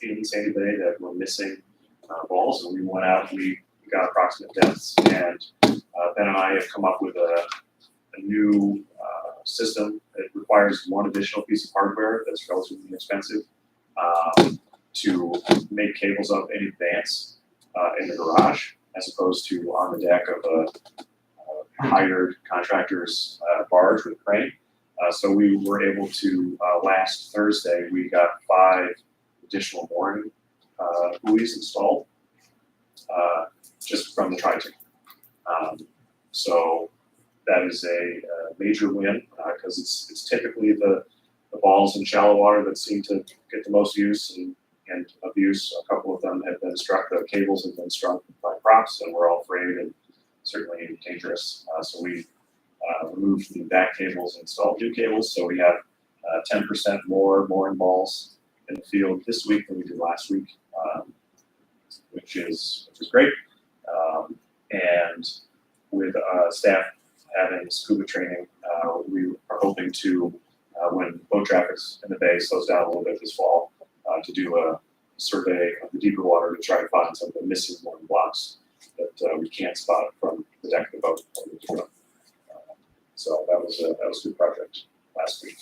Speaker 3: in Sandy Bay that were missing balls, and we went out and we got approximate depths, and Ben and I have come up with a new system. It requires one additional piece of hardware that's relatively inexpensive to make cables up in advance in the garage, as opposed to on the deck of a hired contractor's barge with a crane. So we were able to, last Thursday, we got 5 additional mooring buoys installed just from the tri-team. So that is a major win because it's typically the balls in shallow water that seem to get the most use and abuse. A couple of them have been struck, the cables have been struck by props, and we're all afraid and certainly dangerous. So we removed the back cables and installed new cables. So we have 10% more mooring balls in the field this week than we did last week, which is great. And with staff having scuba training, we are hoping to, when boat traffic's in the bay slows down a little bit this fall, to do a survey of the deeper water to try to find some of the missing mooring blocks that we can't spot from the deck of the boat. So that was a good project last week.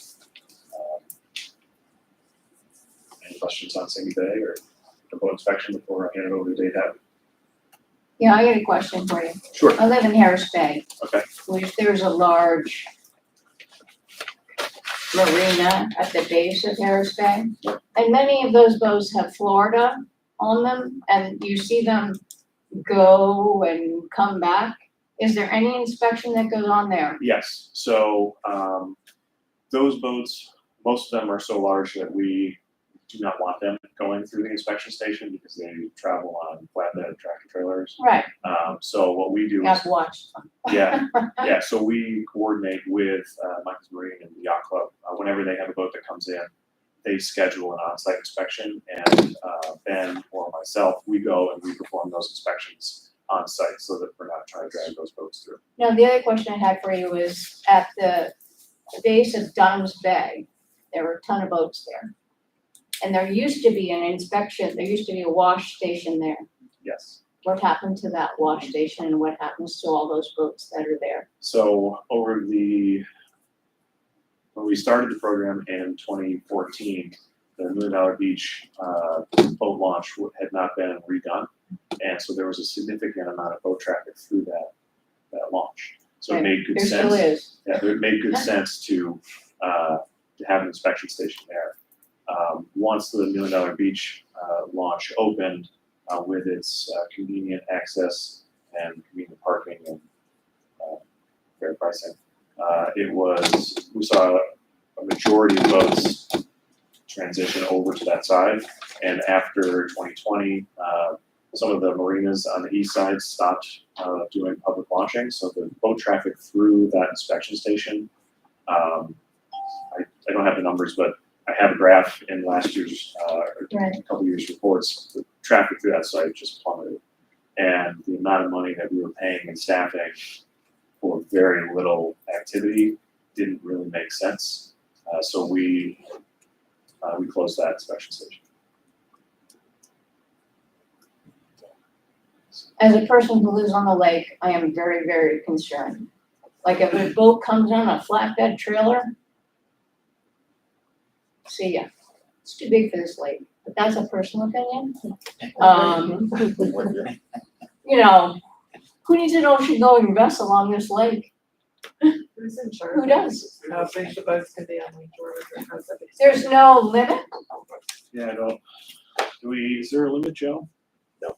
Speaker 3: Any questions on Sandy Bay or the boat inspection before I hand it over to Dave?
Speaker 14: Yeah, I got a question for you.
Speaker 3: Sure.
Speaker 14: I live in Harris Bay.
Speaker 3: Okay.
Speaker 14: Which there's a large marina at the base of Harris Bay. And many of those boats have Florida on them, and you see them go and come back. Is there any inspection that goes on there?
Speaker 3: Yes. So those boats, most of them are so large that we do not want them going through the inspection station because they travel on flatbed tractor trailers.
Speaker 14: Right,
Speaker 3: So what we do
Speaker 14: you have to watch them.
Speaker 3: Yeah. So we coordinate with Michael's Marine and the Yacht Club whenever they have a boat that comes in. they schedule an on-site inspection, and Ben or myself, we go and we perform those inspections on site so that we're not trying to drag those boats through.
Speaker 14: Now, the other question I had for you was at the base of Dunham's Bay, there were a ton of boats there. And there used to be an inspection, there used to be a wash station there.
Speaker 3: Yes.
Speaker 14: What happened to that wash station and what happens to all those boats that are there?
Speaker 3: So when we started the program in 2014, the $1 Million Beach boat launch had not been redone. And so there was a significant amount of boat traffic through that launch. So it made good
Speaker 14: There
Speaker 3: sense.
Speaker 14: still is.
Speaker 3: Yeah, it made good sense to have an inspection station there. Once the $1 Million Beach launch opened with its convenient access and convenient parking and fair pricing, we saw a majority of boats transition over to that side. And after 2020, some of the marinas on the east side stopped doing public launching. So the boat traffic through that inspection station, I don't have the numbers, but I have a graph in last year's,
Speaker 14: Right.
Speaker 3: a couple years' reports. The traffic through that site just plummeted. And the amount of money that we were paying in staffing for very little activity didn't really make sense. So we closed that inspection station.
Speaker 14: As a person who lives on the lake, I am very, very concerned. Like if a boat comes on a flatbed trailer, see ya. It's too big for this lake, but that's a personal opinion. You know, who needs an ocean-going vessel on this lake?
Speaker 9: Who's in charge?
Speaker 14: Who does?
Speaker 9: How big the boats can be on Lake George or how's that?
Speaker 14: There's no limit?
Speaker 3: Yeah, I don't. Is there a limit, Joe? No.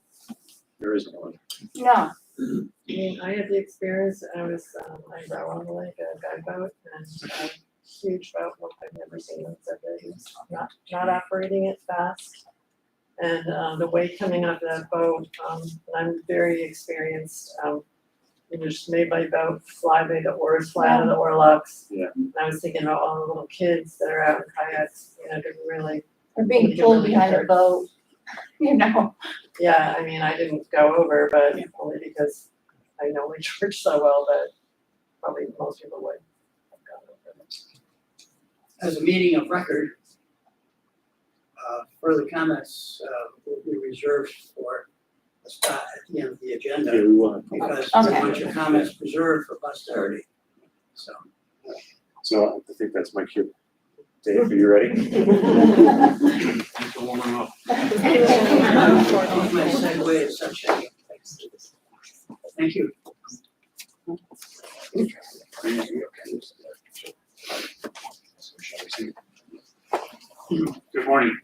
Speaker 3: There isn't a limit.
Speaker 14: No.
Speaker 9: I mean, I had the experience, I row on the lake, a guide boat, and a huge boat, look, I've never seen it so big, it's not operating it fast. And, the weight coming off that boat, and I'm very experienced, you just made my boat fly by the oars, fly out of the oarlocks.
Speaker 3: Yeah.
Speaker 9: And I was thinking about all the little kids that are out in kayaks, you know, didn't really,
Speaker 14: Or being pulled behind a boat, you know.
Speaker 9: yeah, I mean, I didn't go over, but only because I know Lake George so well, but probably most people would have gone over.
Speaker 1: As a meeting of record, further comments will be reserved for a spot at the end of the agenda.
Speaker 3: Yeah, we will.
Speaker 1: Because
Speaker 14: Okay.
Speaker 1: we want your comments preserved for posterity. So.
Speaker 3: So I think that's my cue. Dave, are you ready?
Speaker 1: Thanks for warming up. My segue is such a. Thank you.
Speaker 15: Good morning.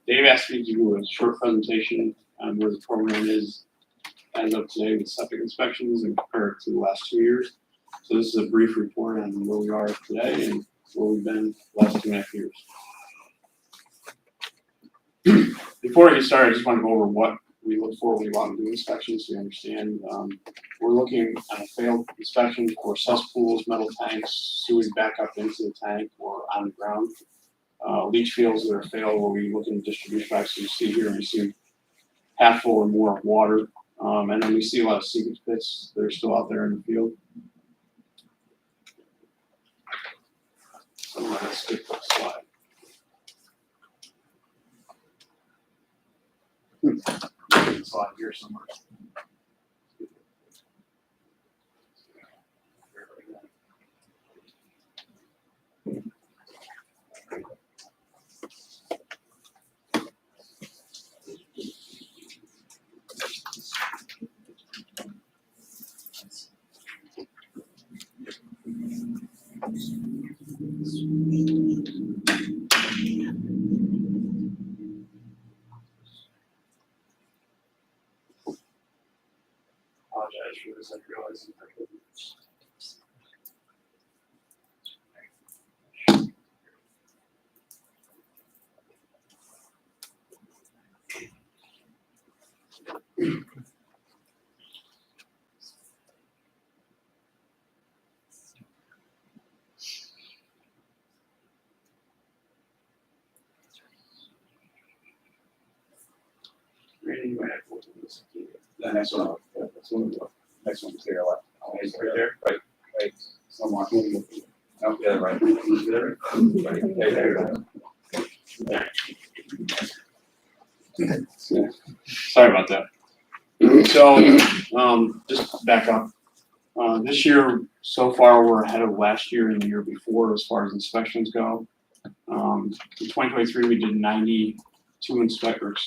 Speaker 15: Dave asked me to do a short presentation on where the program is as of today with septic inspections and compare it to the last 2 years. So this is a brief report on where we are today and where we've been the last 2.5 years. Before I get started, I just want to go over what we look for when we go out and do inspections, so you understand. We're looking at a failed inspection for cesspools, metal tanks, sewage back up into the tank or on the ground. Leach fields that are failed where we look in the distribution pipes, so you see here, we see half full or more of water. And then we see a lot of seepage pits that are still out there in the field. So I'm gonna skip that slide. Slide here somewhere. Apologize for this, I realize. you might have to look at this.
Speaker 6: The next one,
Speaker 15: That's one of the.
Speaker 6: next one clear left. Oh, it's right there, right,
Speaker 15: Somewhat.
Speaker 6: no, yeah, right. Right, there.
Speaker 15: Sorry about that. So, just back up. This year, so far, we're ahead of last year and the year before as far as inspections go. In 2023, we did 92 inspections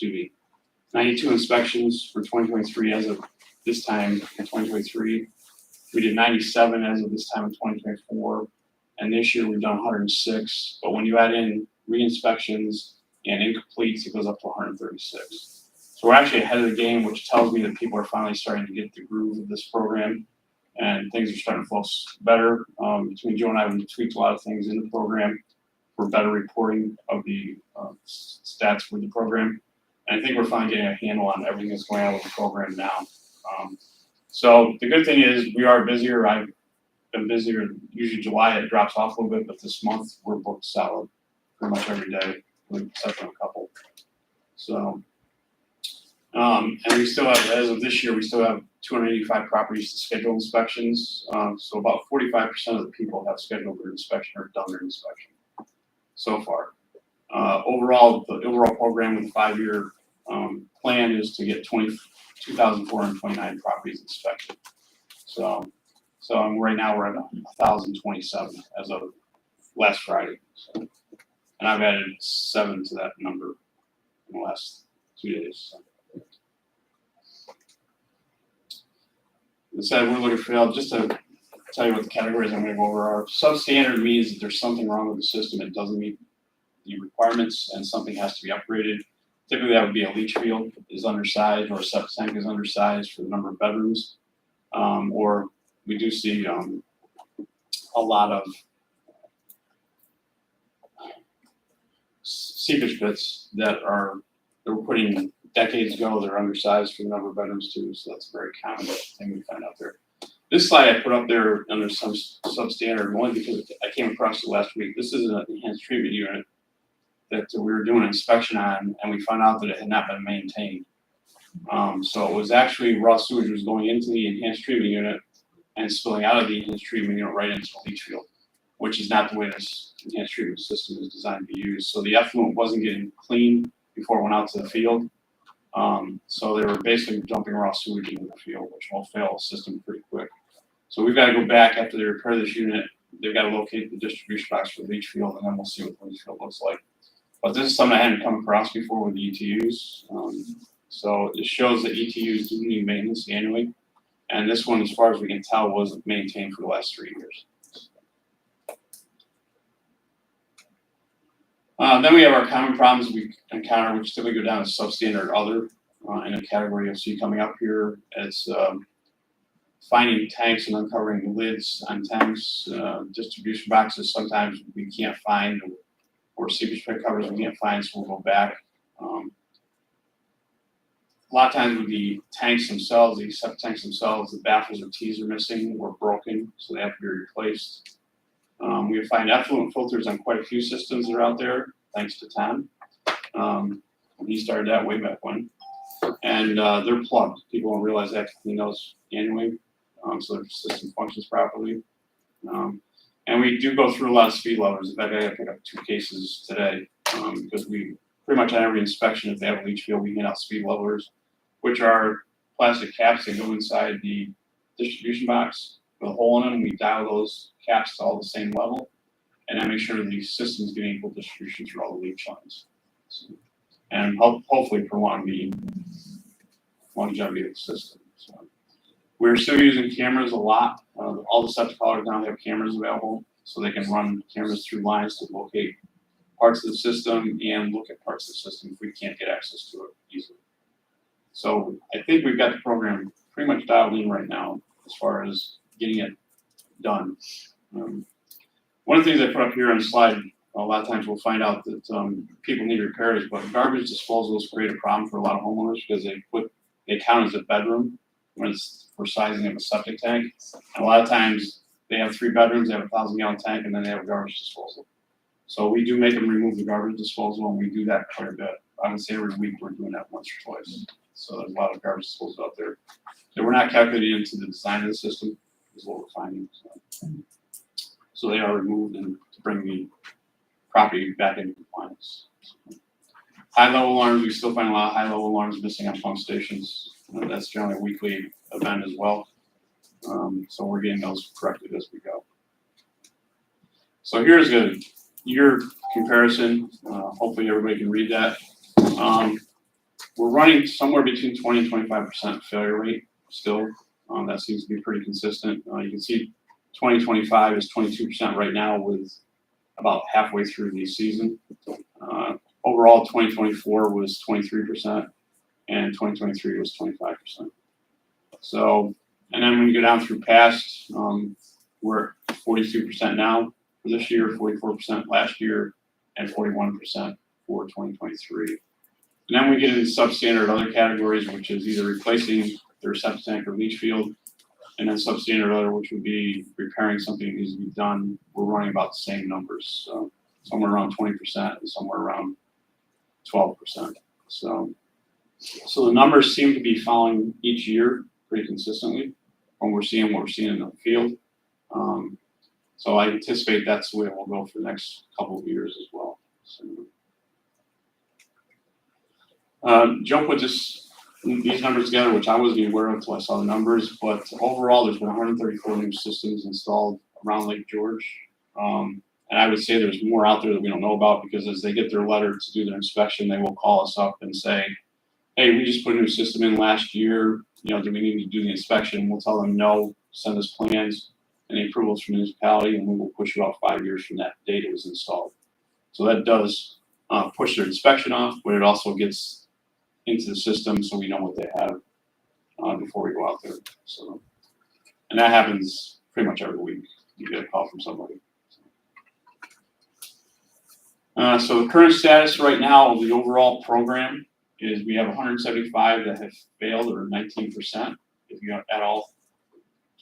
Speaker 15: for 2023 as of this time in 2023. We did 97 as of this time in 2024. And this year we've done 106, but when you add in re-inspections and incompletes, it goes up to 136. So we're actually ahead of the game, which tells me that people are finally starting to get the groove of this program, and things are starting to flow better. Between Joe and I, we've tweaked a lot of things in the program for better reporting of the stats for the program. And I think we're finally getting a handle on everything that's going on with the program now. So the good thing is we are busier. I've been busier. Usually July it drops off a little bit, but this month we're booked solid pretty much every day, except for a couple. So, and we still have, as of this year, we still have 285 properties to schedule inspections. So about 45% of the people have scheduled their inspection or done their inspection so far. Overall, the overall program with the 5-year plan is to get 22,429 properties inspected. So right now we're at 1,027 as of last Friday. So, and I've added 7 to that number in the last 2 days. So. Instead, we're looking for, just to tell you what the categories I'm going to go over are. Substandard means that there's something wrong with the system. It doesn't meet the requirements and something has to be upgraded. Typically, that would be a leach field is undersized or a septic tank is undersized for the number of bedrooms. Or we do see a lot of seepage pits that were put in decades ago. They're undersized for the number of bedrooms too, so that's a very common thing we find out there. This slide I put up there under some substandard only because I came across it last week. This is an enhanced treatment unit that we were doing an inspection on, and we found out that it had not been maintained. So it was actually raw sewage was going into the enhanced treatment unit and spilling out of the enhanced treatment unit right into the leach field, which is not the way this enhanced treatment system is designed to be used. So the effluent wasn't getting clean before it went out to the field. So they were basically dumping raw sewage into the field, which will fail the system pretty quick. So we've got to go back after they repair this unit. They've got to locate the distribution box for the leach field, and then we'll see what the leach field looks like. But this is something I hadn't come across before with the ETUs. So it shows that ETUs do need maintenance annually. And this one, as far as we can tell, wasn't maintained for the last 3 years. Then we have our common problems we encounter, which typically go down to substandard other. In a category you'll see coming up here, it's finding tanks and uncovering the lids on tanks, distribution boxes sometimes we can't find, or seepage pit covers we can't find, so we'll go back. A lot of times with the tanks themselves, the septic tanks themselves, the baffles or tees are missing or broken, so they have to be replaced. We find effluent filters on quite a few systems that are out there, thanks to Tom. He started that way back when. And they're plugged. People don't realize that he knows annually, so their system functions properly. And we do go through a lot of speed levers. In fact, I got to pick up 2 cases today because we pretty much on every inspection, if they have a leach field, we hand out speed levelers, which are plastic caps that go inside the distribution box with a hole in them. We dial those caps to all the same level, and I make sure the system's getting equal distribution through all the leach lines. So, and hopefully prolong the longevity of the system. So we're still using cameras a lot. All the septic haulers now have cameras available, so they can run cameras through lines to locate parts of the system and look at parts of the system if we can't get access to it easily. So I think we've got the program pretty much dialed in right now as far as getting it done. One of the things I put up here on the slide, a lot of times we'll find out that people need repairs, but garbage disposals create a problem for a lot of homeowners because they count as a bedroom when it's for sizing of a septic tank. And a lot of times they have 3 bedrooms, they have a 1,000-gallon tank, and then they have a garbage disposal. So we do make them remove the garbage disposal, and we do that quite a bit. I would say every week we're doing that once or twice. So there's a lot of garbage disposal out there. They were not calculated into the design of the system, is what we're finding. So they are removed and to bring the property back into compliance. High-level alarms, we still find a lot of high-level alarms missing on pump stations. That's generally a weekly event as well. So we're getting those corrected as we go. So here's a year comparison. Hopefully everybody can read that. We're running somewhere between 20 and 25% failure rate still. That seems to be pretty consistent. You can see 2025 is 22% right now, with about halfway through the season. Overall, 2024 was 23%, and 2023 was 25%. So, and then when you go down through past, we're at 42% now for this year, 44% last year, and 41% for 2023. And then we get into substandard other categories, which is either replacing their septic tank or leach field, and then substandard other, which would be repairing something that needs to be done. We're running about the same numbers, so somewhere around 20% and somewhere around 12%. So the numbers seem to be following each year pretty consistently when we're seeing what we're seeing in the field. So I anticipate that's the way it will go for the next couple of years as well. So, Joe put these numbers together, which I wasn't even aware of until I saw the numbers, but overall there's been 134 new systems installed around Lake George. And I would say there's more out there that we don't know about, because as they get their letter to do their inspection, they will call us up and say, hey, we just put a new system in last year, do we need to do the inspection? We'll tell them no, send us plans and the approvals from the municipality, and we will push you out 5 years from that date it was installed. So that does push their inspection off, but it also gets into the system so we know what they have before we go out there. So, and that happens pretty much every week. You get a call from somebody. So the current status right now of the overall program is we have 175 that have failed, or 19%, if you add all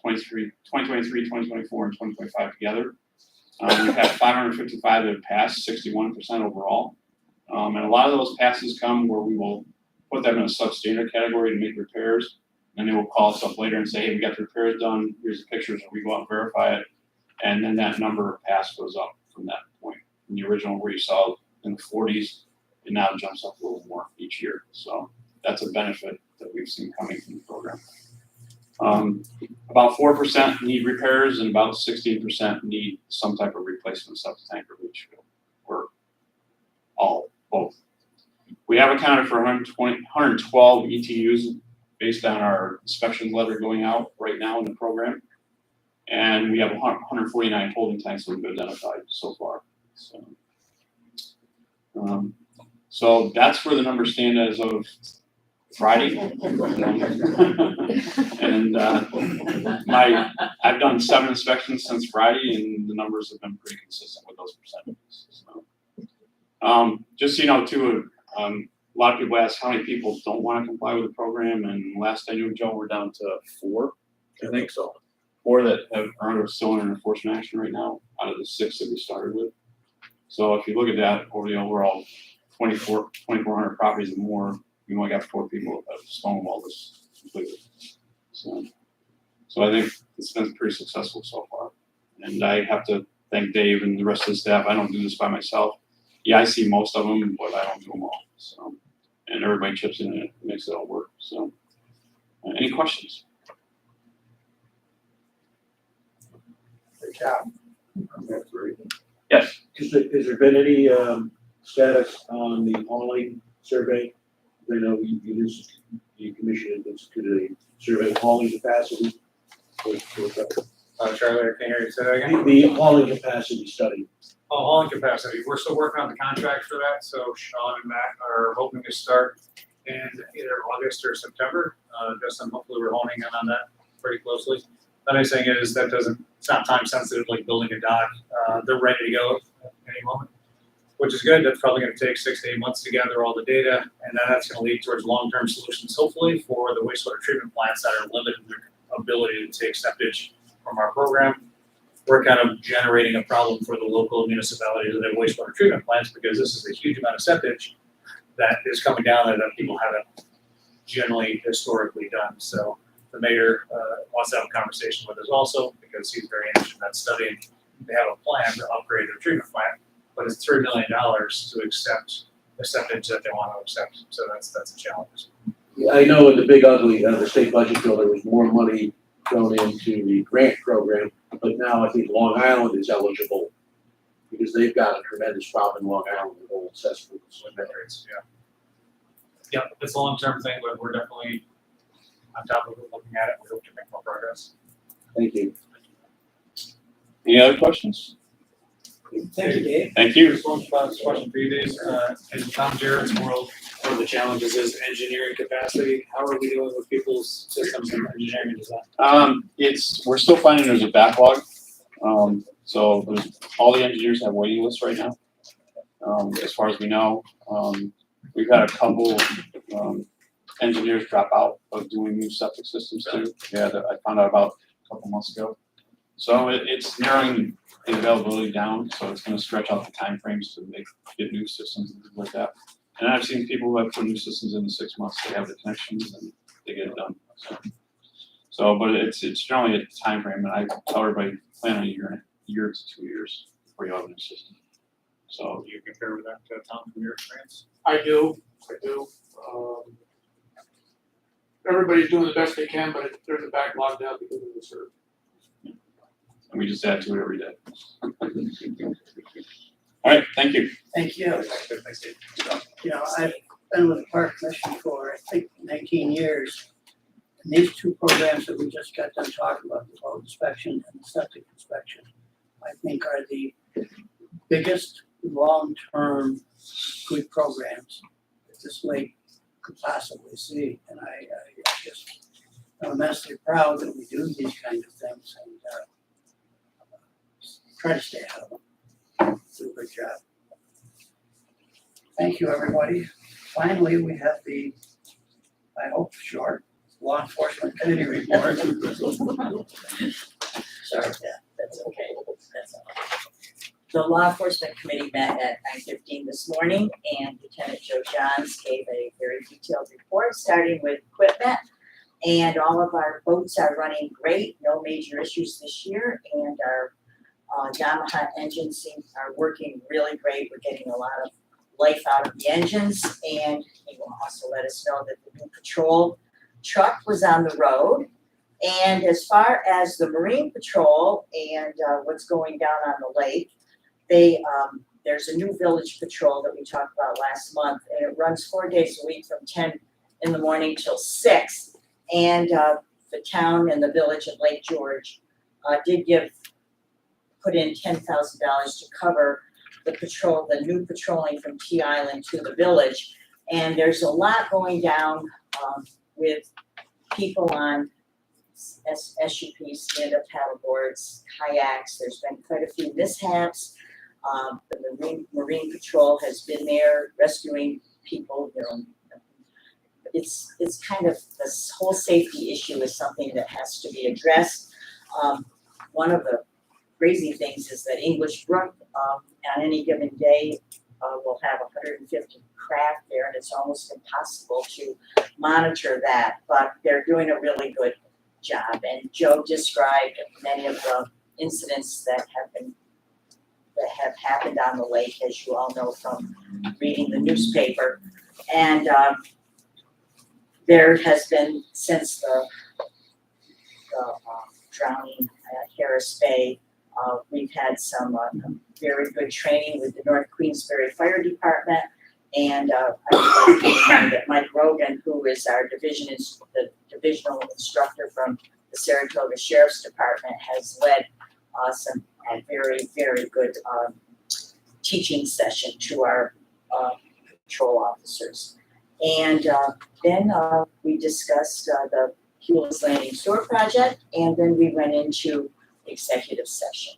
Speaker 15: 2023, 2024, and 2025 together. We've had 555 that have passed, 61% overall. And a lot of those passes come where we will put them in a substandard category to make repairs, and they will call us up later and say, hey, we got the repairs done, here's the pictures, and we go out and verify it, and then that number of pass goes up from that point. From the original where you saw in the 40s, it now jumps up a little more each year. So that's a benefit that we've seen coming from the program. About 4% need repairs, and about 16% need some type of replacement septic tank or leach field, or both. We have accounted for 112 ETUs based on our inspection letter going out right now in the program, and we have 149 holding tanks that we've identified so far. So that's where the numbers stand as of Friday. And I've done 7 inspections since Friday, and the numbers have been pretty consistent with those percentages. So, just so you know too, a lot of people ask how many people don't want to comply with the program, and last I knew, Joe, we're down to 4.
Speaker 4: I think so.
Speaker 15: 4 that are still in enforcement action right now out of the 6 that we started with. So if you look at that over the overall 2,400 properties and more, we only got 4 people that have stonewalled this completely. So I think it's been pretty successful so far. And I have to thank Dave and the rest of the staff. I don't do this by myself. Yeah, I see most of them, but I don't do them all. So, and everybody chips in and it makes it all work. So, any questions?
Speaker 5: Good job.
Speaker 13: That's great.
Speaker 15: Yes.
Speaker 5: Has there been any status on the hauling survey? I know you commissioned this to the survey of hauling capacity.
Speaker 10: Charlie, I can't hear you say that again.
Speaker 5: The hauling capacity study.
Speaker 10: Oh, hauling capacity, we're still working on the contract for that, so Sean and Matt are hoping to start in either August or September. Justin, hopefully we're honing in on that pretty closely. The nice thing is it's not time sensitive like building a dock. They're ready to go at any moment, which is good. That's probably gonna take 6 to 8 months to gather all the data, and then that's gonna lead towards long-term solutions, hopefully, for the wastewater treatment plants that are limited in their ability to take septage from our program. We're kind of generating a problem for the local municipalities and their wastewater treatment plants, because this is a huge amount of septage that is coming down there that people haven't generally historically done. So the mayor wants to have a conversation with us also because he's very interested in that study. And they have a plan to upgrade their treatment plant, but it's $3 million to accept acceptance that they want to accept. So that's a challenge.
Speaker 16: Yeah, I know in the big ugly, the state budget bill, there was more money thrown into the grant program, but now I think Long Island is eligible because they've got a tremendous problem in Long Island with old cesspools.
Speaker 10: Rates, yeah. Yeah, it's a long-term thing, but we're definitely on top of it, looking at it. We hope to make more progress.
Speaker 16: Thank you.
Speaker 15: Any other questions?
Speaker 5: Thank you, Dave.
Speaker 15: Thank you.
Speaker 10: Just one question for you, Dave. In Tom Jarrett's world, one of the challenges is engineering capacity. How are we dealing with people's systems in engineering and design?
Speaker 15: We're still finding there's a backlog. So all the engineers have waiting lists right now. As far as we know, we've had a couple, engineers drop out of doing new septic systems too. Yeah, that I found out about a couple months ago. So it's narrowing the availability down, so it's gonna stretch out the timeframes to get new systems and things like that. And I've seen people who have put new systems in 6 months, they have the connections and they get it done. So, but it's generally a time frame, and I tell everybody, plan on a year to 2 years before you have a new system. So
Speaker 10: Do you compare with that, Tom, from your experience?
Speaker 12: I do. Everybody's doing the best they can, but there's a backlog now because of the surge.
Speaker 15: and we just add to it every day. All right, thank you.
Speaker 1: Thank you.
Speaker 10: Thanks, Dave.
Speaker 1: You know, I've been with the Park Commission for, I think, 19 years. And these two programs that we just got done talking about, the well inspection and the septic inspection, I think are the biggest long-term good programs that this lake could possibly see. And I just am immensely proud that we do these kinds of things and try to stay ahead of them. Do a good job. Thank you, everybody. Finally, we have the, I hope, short law enforcement committee report. Sorry,
Speaker 2: That's okay, that's all. The Law Enforcement Committee met at 9:15 this morning, and Lieutenant Joe Johns gave a very detailed report, starting with equipment. And all of our boats are running great, no major issues this year, and our Yamaha engines are working really great. We're getting a lot of life out of the engines, and he will also let us know that the new patrol truck was on the road. And as far as the Marine Patrol and what's going down on the lake, there's a new village patrol that we talked about last month, and it runs 4 days a week from 10 in the morning till 6. And the town and the village of Lake George did put in $10,000 to cover the new patrolling from T Island to the village. And there's a lot going down with people on SUPs, stand-up paddleboards, kayaks. There's been quite a few mishaps. The Marine Patrol has been there rescuing people. You know, it's kind of, this whole safety issue is something that has to be addressed. One of the crazy things is that English Brook on any given day will have 150 craft there, and it's almost impossible to monitor that, but they're doing a really good job. And Joe described many of the incidents that have happened on the lake, as you all know from reading the newspaper. And there has been, since the drowning at Harris Bay, we've had some very good training with the North Queensbury Fire Department. And I would like to remind that Mike Rogan, who is our the divisional instructor from the Saratoga Sheriff's Department, has led a very, very good teaching session to our patrol officers. And then we discussed the Hewlett's Landing Sewer project, and then we went into executive session.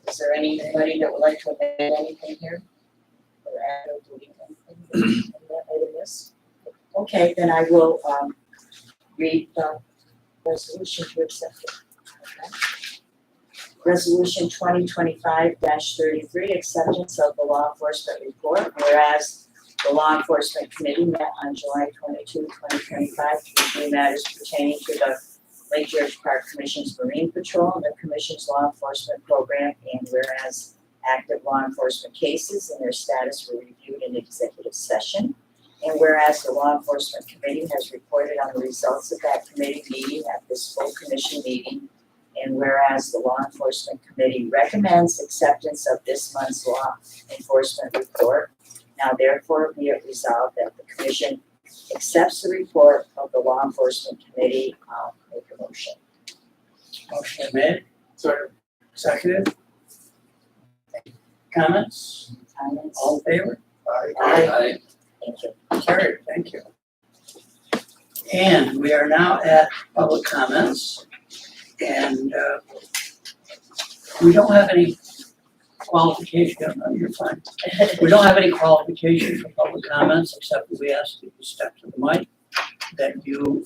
Speaker 2: Is there anybody that would like to amend anything here? Or add or delete anything in that item list? Okay, then I will read the resolution to accept it. Okay. Resolution 2025-33, acceptance of the law enforcement report, whereas The Law Enforcement Committee met on July 22, 2025 to review matters pertaining to the Lake George Park Commission's Marine Patrol and the Commission's Law Enforcement Program, and whereas active law enforcement cases and their status were reviewed in executive session, and whereas the Law Enforcement Committee has reported on the results of that committee meeting at this full commission meeting, and whereas the Law Enforcement Committee recommends acceptance of this month's law enforcement report, now therefore be it resolved that the commission accepts the report of the Law Enforcement Committee. I'll make a motion.
Speaker 1: Motion made,
Speaker 12: Second.
Speaker 1: seconded. Comments?
Speaker 2: Comments?
Speaker 1: All in favor?
Speaker 2: Aye. Thank you.
Speaker 1: Carried, thank you. And we are now at public comments. And we don't have any qualification, no, you're fine. We don't have any qualification for public comments, except that we ask that you step to the mic, that you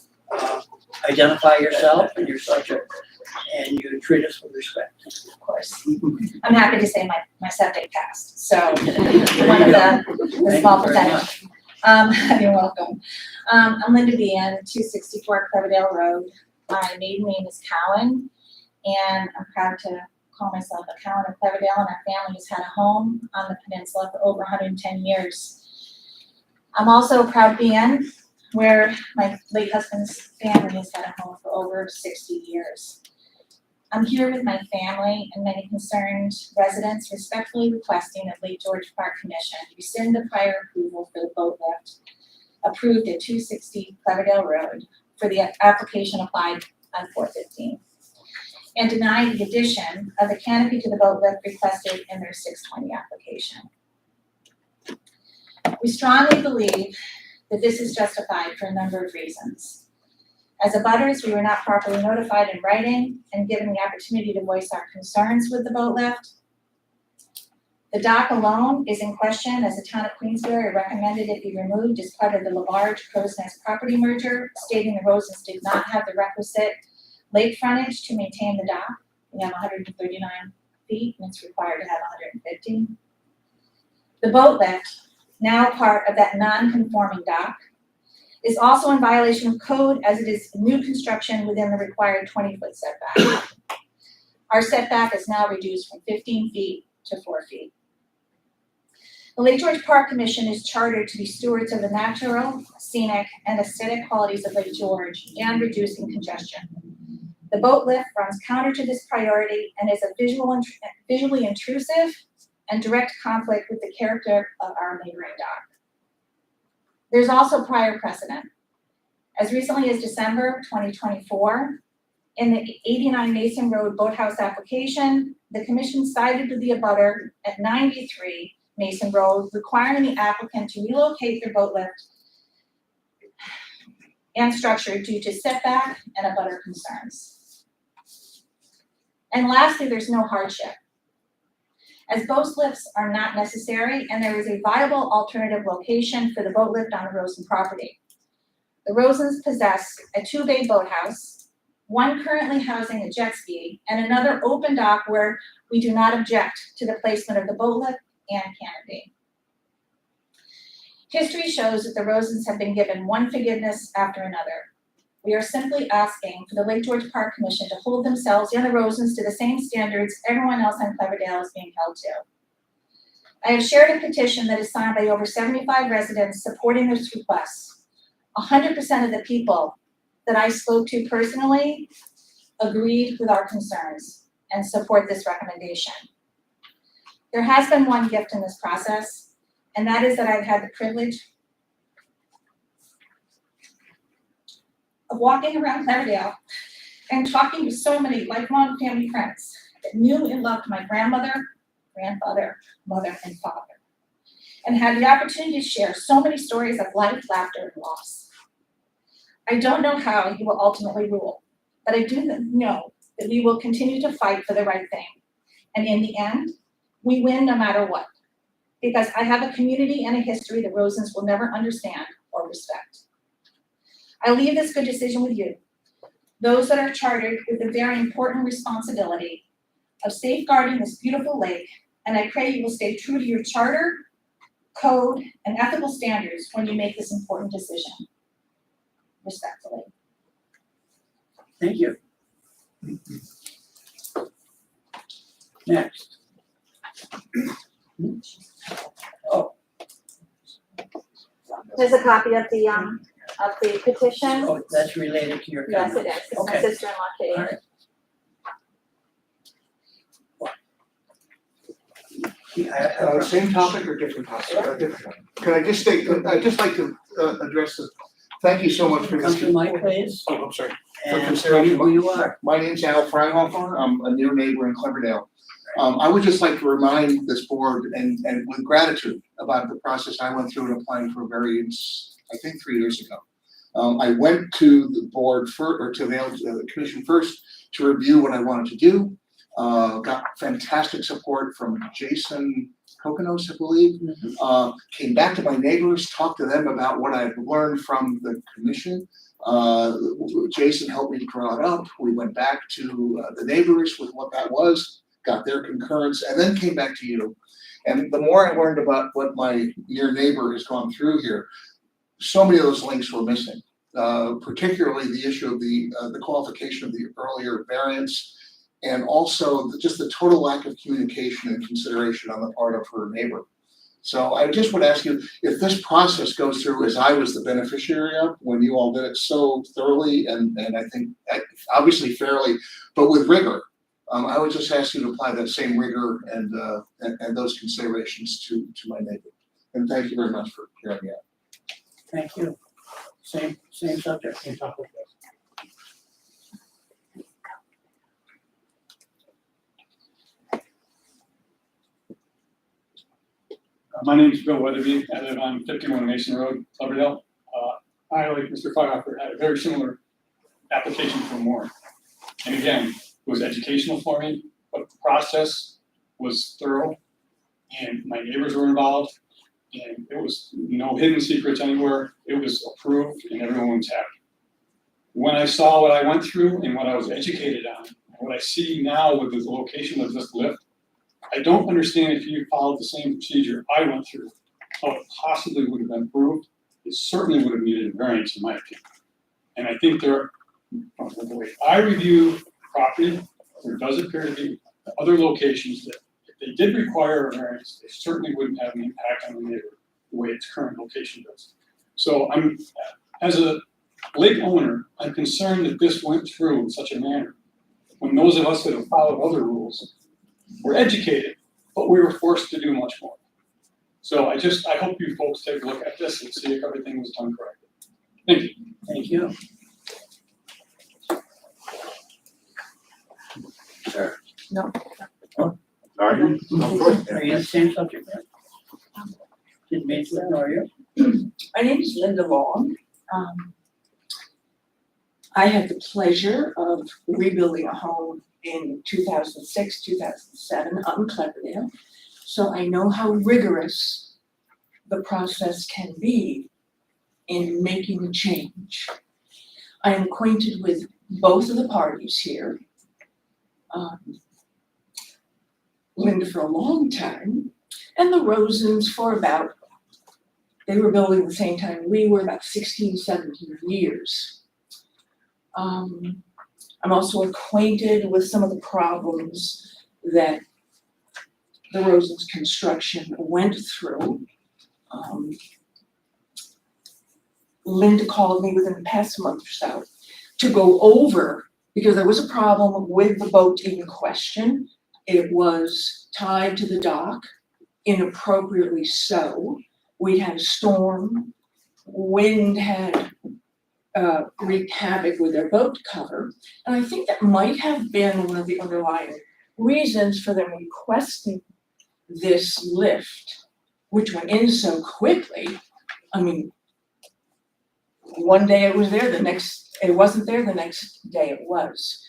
Speaker 1: identify yourself and your subject, and you treat us with respect.
Speaker 11: Of course. I'm happy to say my septic passed, so one of the small percentage. You're welcome. I'm Linda Bean, 264 Cloverdale Road. My maiden name is Cowan, and I'm proud to call myself a Cowan of Cloverdale, and our family has had a home on the peninsula for over 110 years. I'm also a proud Bean, where my late husband's family has had a home for over 60 years. I'm here with my family and many concerned residents respectfully requesting that Lake George Park Commission rescind the prior approval for the boat lift approved at 260 Cloverdale Road for the application applied on 4/15, and deny the addition of the canopy to the boat lift requested in their 620 application. We strongly believe that this is justified for a number of reasons. As abutters, we were not properly notified in writing and given the opportunity to voice our concerns with the boat lift. The dock alone is in question, as the town of Queensbury recommended it be removed as part of the LaBarge Crow's Nest property merger, stating the Rosens did not have the requisite lake frontage to maintain the dock. We have 139 feet and it's required to have 150. The boat lift, now part of that non-conforming dock, is also in violation of code as it is new construction within the required 20-foot setback. Our setback is now reduced from 15 feet to 4 feet. The Lake George Park Commission is chartered to be stewards of the natural, scenic, and aesthetic qualities of Lake George and reducing congestion. The boat lift runs counter to this priority and is a visually intrusive and direct conflict with the character of our neighboring dock. There's also prior precedent. As recently as December 2024, in the 89 Mason Road Boathouse application, the commission sided with the abutter at 93 Mason Road, requiring the applicant to relocate their boat lift and structure due to setback and abutter concerns. And lastly, there's no hardship, as boat lifts are not necessary and there is a viable alternative location for the boat lift on the Rosen property. The Rosens possess a 2-bay boathouse, one currently housing a jet ski, and another open dock where we do not object to the placement of the boat lift and canopy. History shows that the Rosens have been given one forgiveness after another. We are simply asking for the Lake George Park Commission to hold themselves and the Rosens to the same standards everyone else on Cloverdale is being held to. I have shared a petition that is signed by over 75 residents supporting this request. 100% of the people that I spoke to personally agreed with our concerns and support this recommendation. There has been one gift in this process, and that is that I've had the privilege of walking around Cloverdale and talking to so many lifelong family friends that knew and loved my grandmother, grandfather, mother, and father, and had the opportunity to share so many stories of life, laughter, and loss. I don't know how he will ultimately rule, but I do know that we will continue to fight for the right thing. And in the end, we win no matter what, because I have a community and a history the Rosens will never understand or respect. I leave this good decision with you, those that are chartered with the very important responsibility of safeguarding this beautiful lake, and I pray you will stay true to your charter, code, and ethical standards when you make this important decision. Respectfully.
Speaker 1: Thank you. Next. Oh,
Speaker 11: There's a copy of the petition.
Speaker 1: oh, that's related to your
Speaker 11: Yes,
Speaker 1: comment.
Speaker 11: it is. It's my
Speaker 1: Okay.
Speaker 11: sister-in-law, Kitty.
Speaker 1: All right.
Speaker 5: Same topic or different topic? Different. Can I just say, I'd just like to address this. Thank you so much for
Speaker 1: Come
Speaker 5: this.
Speaker 1: to the mic, please,
Speaker 5: Oh, I'm sorry.
Speaker 1: and tell me who you are.
Speaker 5: My name's Al Freihofer. I'm a near neighbor in Cleverdale. I would just like to remind this board and with gratitude about the process I went through in applying for variance, I think 3 years ago. I went to the board or to the commission first to review what I wanted to do. Got fantastic support from Jason Kokonos, I believe. Came back to my neighbors, talked to them about what I've learned from the commission. Jason helped me draw it up. We went back to the neighbors with what that was, got their concurrence, and then came back to you. And the more I learned about what my near neighbor has gone through here, so many of those links were missing. Particularly the issue of the qualification of the earlier variance, and also just the total lack of communication and consideration on the part of her neighbor. So I just would ask you, if this process goes through as I was the beneficiary of, when you all did it so thoroughly and I think obviously fairly, but with rigor, I would just ask you to apply that same rigor and those considerations to my neighbor. And thank you very much for hearing me out.
Speaker 1: Thank you. Same subject.
Speaker 5: Same topic.
Speaker 10: My name is Bill Weatherby. I live on 51 Mason Road, Cloverdale. I, like Mr. Freihofer, had a very similar application for more. And again, it was educational for me, but the process was thorough, and my neighbors were involved, and it was no hidden secrets anywhere. It was approved, and everyone was happy. When I saw what I went through and what I was educated on, and what I see now with the location of this lift, I don't understand if you followed the same procedure I went through, how it possibly would have been approved. It certainly would have needed a variance in my opinion. And I think the way I review property, there does appear to be other locations that if they did require a variance, they certainly wouldn't have an impact on the neighbor the way its current location does. So as a lake owner, I'm concerned that this went through in such a manner when those of us that have followed other rules were educated, but we were forced to do much more. So I hope you folks take a look at this and see if everything was done correctly. Thank you.
Speaker 1: Thank you.
Speaker 16: Sure.
Speaker 11: No.
Speaker 16: Are you?
Speaker 1: Are you the same subject? Didn't mean to ignore you.
Speaker 17: My name is Linda Long. I had the pleasure of rebuilding a home in 2006, 2007 on Cleverdale. So I know how rigorous the process can be in making a change. I am acquainted with both of the parties here. Linda for a long time, and the Rosens for they were building the same time we were, about 16, 17 years. I'm also acquainted with some of the problems that the Rosens construction went through. Linda called me within the past month or so to go over, because there was a problem with the boat in question. It was tied to the dock, inappropriately so. We had a storm, wind had wreaked havoc with their boat cover. And I think that might have been one of the underlying reasons for them requesting this lift, which went in so quickly. I mean, one day it was there, it wasn't there, the next day it was.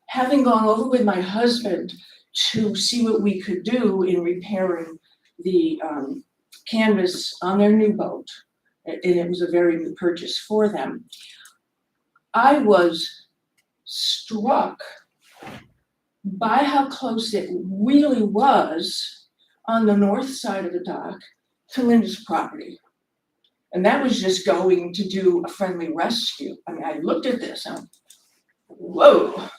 Speaker 17: Having gone over with my husband to see what we could do in repairing the canvas on their new boat, and it was a very new purchase for them, I was struck by how close it really was on the north side of the dock to Linda's property. And that was just going to do a friendly rescue. I mean, I looked at this and, whoa.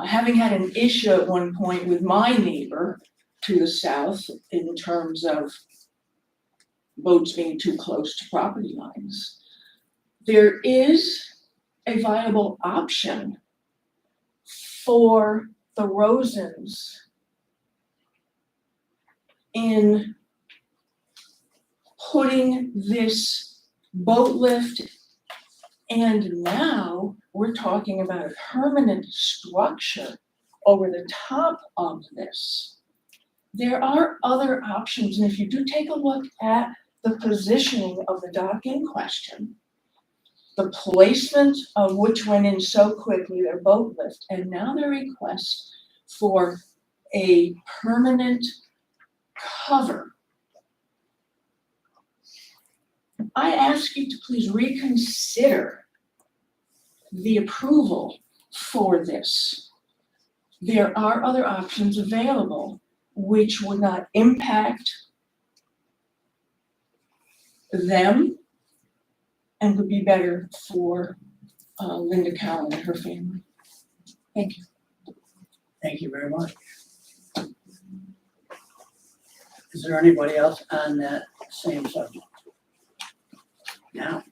Speaker 17: Having had an issue at one point with my neighbor to the south in terms of boats being too close to property lines, there is a viable option for the Rosens in putting this boat lift, and now we're talking about a permanent structure over the top of this. There are other options, and if you do take a look at the positioning of the dock in question, the placement of which went in so quickly, their boat lift, and now their request for a permanent cover. I ask you to please reconsider the approval for this. There are other options available which would not impact them and would be better for Linda Cowan and her family. Thank you.
Speaker 1: Thank you very much. Is there anybody else on that same subject? Now.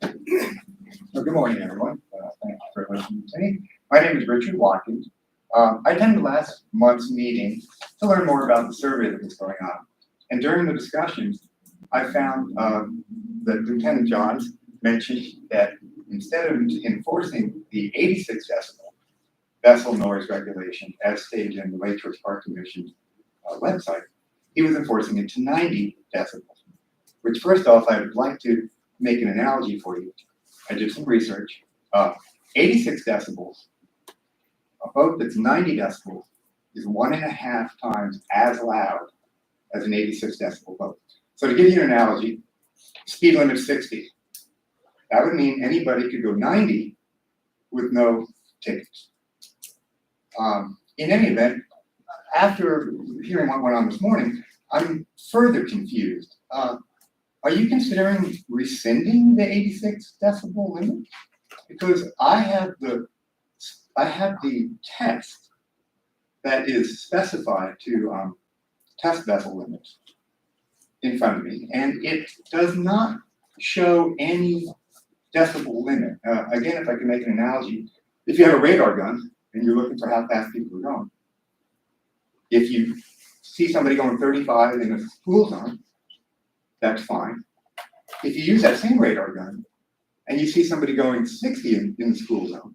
Speaker 18: Well, good morning, everyone. Thank you for listening to me. My name is Richard Watkins. I attended last month's meeting to learn more about the survey that was going on. And during the discussions, I found that Lieutenant Johns mentioned that instead of enforcing the 86 decibel vessel noise regulation as stated in the Lake Shore Park Commission website, he was enforcing it to 90 decibels, which first off, I would like to make an analogy for you. I did some research. 86 decibels, a boat that's 90 decibels is 1.5 times as loud as an 86 decibel boat. So to give you an analogy, speed limit 60. That would mean anybody could go 90 with no tickets. In any event, after hearing what went on this morning, I'm further confused. Are you considering rescinding the 86 decibel limit? Because I have the text that is specified to test vessel limits in front of me, and it does not show any decibel limit. Again, if I can make an analogy, if you have a radar gun and you're looking for how fast people are going, if you see somebody going 35 in a school zone, that's fine. If you use that same radar gun and you see somebody going 60 in the school zone,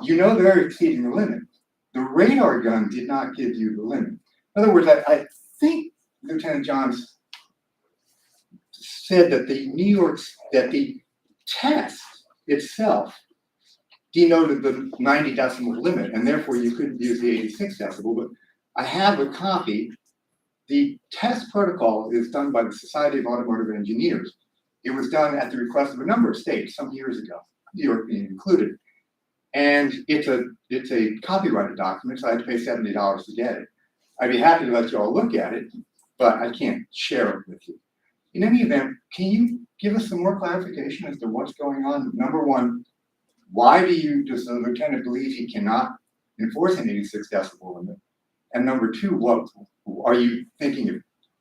Speaker 18: you know they're exceeding the limit. The radar gun did not give you the limit. In other words, I think Lieutenant Johns said that the test itself denoted the 90 decibel limit, and therefore you couldn't use the 86 decibel, but I have a copy. The test protocol is done by the Society of Automotive Engineers. It was done at the request of a number of states some years ago, New York being included. And it's a copyrighted document, so I had to pay $70 to get it. I'd be happy to let you all look at it, but I can't share it with you. In any event, can you give us some more clarification as to what's going on? Number one, why does the lieutenant believe he cannot enforce an 86 decibel limit? And number two, what are you thinking of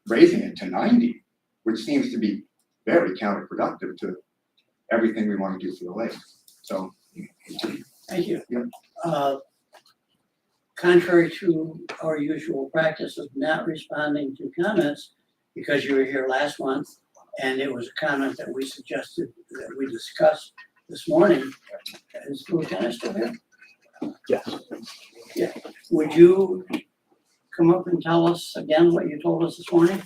Speaker 18: raising it to 90, which seems to be very counterproductive to everything we want to do for the lake. So,
Speaker 1: thank you.
Speaker 18: Yep.
Speaker 1: Contrary to our usual practice of not responding to comments, because you were here last month, and it was a comment that we suggested that we discussed this morning. Is the lieutenant still here?
Speaker 16: Yes.
Speaker 1: Yeah. Would you come up and tell us again what you told us this morning?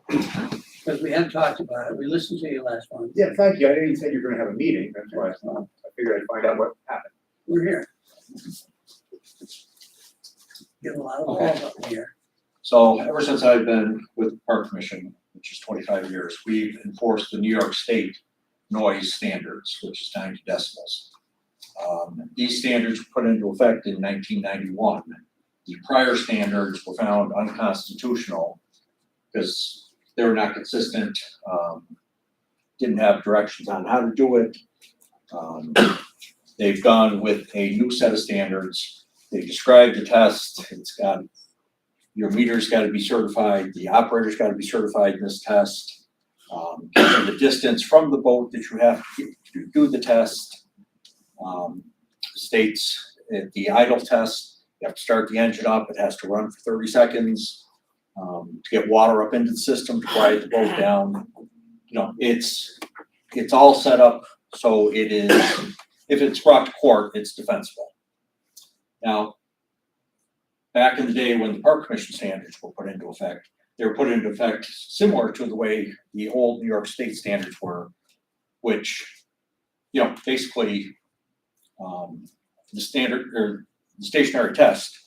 Speaker 1: Because we had talked about it. We listened to you last month.
Speaker 18: Yeah, thank you. I didn't say you were going to have a meeting. That's why I figured I'd find out what happened.
Speaker 1: We're here. Get a lot of balls up in here.
Speaker 19: So ever since I've been with the Park Commission, which is 25 years, we've enforced the New York State noise standards, which is 90 decibels. These standards were put into effect in 1991. the prior standards were found unconstitutional because they were not consistent, didn't have directions on how to do it. They've gone with a new set of standards. They described the test. It's got, your meter's got to be certified. The operator's got to be certified in this test. Gives you the distance from the boat that you have to do the test. States at the idle test, you have to start the engine up. It has to run for 30 seconds to get water up into the system to quiet the boat down. You know, it's all set up so it is, if it's brought to court, it's defensible. Now, back in the day when the Park Commission standards were put into effect, they were put into effect similar to the way the old New York State standards were, which, you know, basically the standard or the stationary test,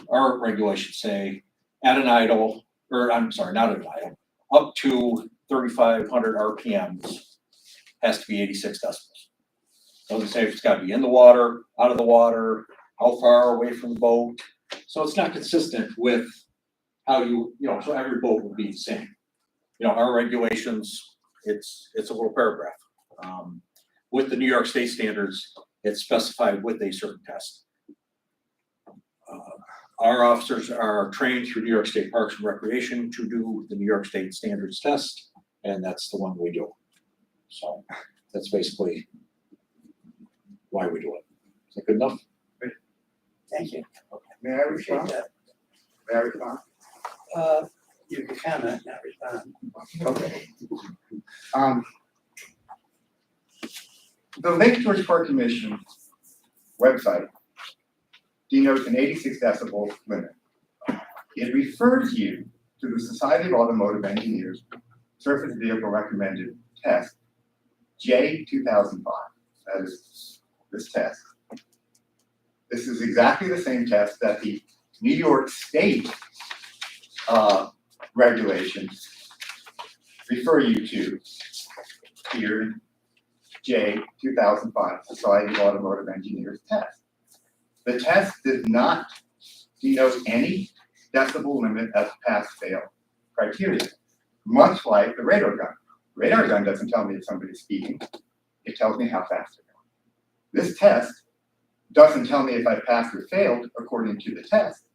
Speaker 19: our regulations say at an idle, or I'm sorry, not at an idle, up to 3,500 RPMs has to be 86 decibels. Doesn't say if it's got to be in the water, out of the water, how far away from the boat. So it's not consistent with how you know, so every boat would be the same. You know, our regulations, it's a little paragraph. With the New York State standards, it's specified with a certain test. Our officers are trained through New York State Parks and Recreation to do the New York State standards test, and that's the one we do. So that's basically why we do it. Is that good enough?
Speaker 1: Thank you.
Speaker 18: May I respond?
Speaker 1: Appreciate
Speaker 18: May I respond?
Speaker 1: that. You can comment, not respond.
Speaker 18: Okay. The Lake George Park Commission website denotes an 86 decibel limit. It refers you to the Society of Automotive Engineers Surface Vehicle Recommended Test, J2005. That is this test. This is exactly the same test that the New York State regulations refer you to here in J2005, Society of Automotive Engineers test. The test does not denote any decibel limit as pass-fail criteria, much like the radar gun. Radar gun doesn't tell me if somebody's speeding, it tells me how fast they're going. This test doesn't tell me if I passed or failed according to the test.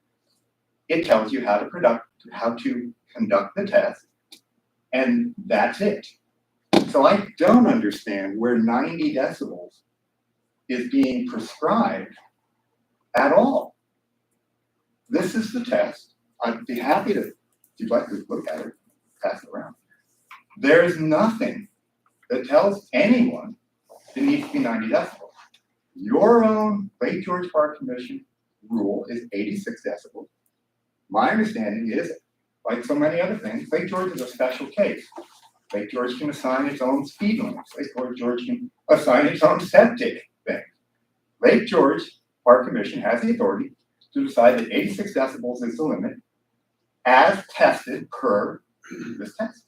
Speaker 18: It tells you how to conduct the test, and that's it. So I don't understand where 90 decibels is being prescribed at all. This is the test. I'd be happy to, if you'd like to look at it, pass it around. There is nothing that tells anyone it needs to be 90 decibels. Your own Lake George Park Commission rule is 86 decibels. My understanding is, like so many other things, Lake George is a special case. Lake George can assign its own speed limits. Lake George can assign its own septic things. Lake George Park Commission has the authority to decide that 86 decibels is the limit as tested per this test.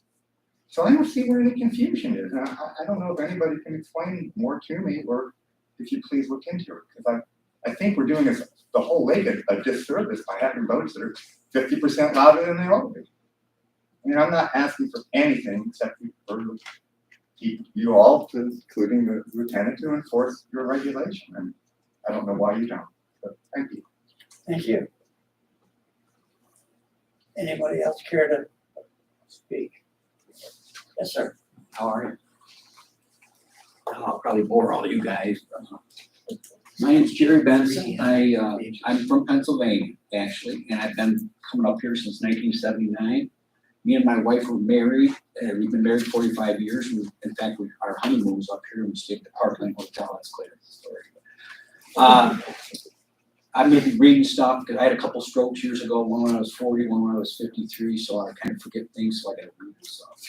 Speaker 18: So I don't see where any confusion is. And I don't know if anybody can explain more to me, or if you please look into it, because I think we're doing this, the whole lake a disservice by having boats that are 50% louder than they ought to be. I mean, I'm not asking for anything except for you all, including the lieutenant, to enforce your regulation. And I don't know why you don't. But thank you.
Speaker 1: Thank you. Anybody else care to speak? Yes, sir.
Speaker 20: How are you? I'll probably bore all you guys. My name's Jerry Benson. I'm from Pennsylvania, actually, and I've been coming up here since 1979. Me and my wife were married. We've been married 45 years. In fact, our honeymoon was up here and we stayed at the Parkland Hotel. That's clear story. I've been reading stuff because I had a couple strokes years ago, one when I was 40, one when I was 53, so I kind of forget things, so I gotta read this stuff.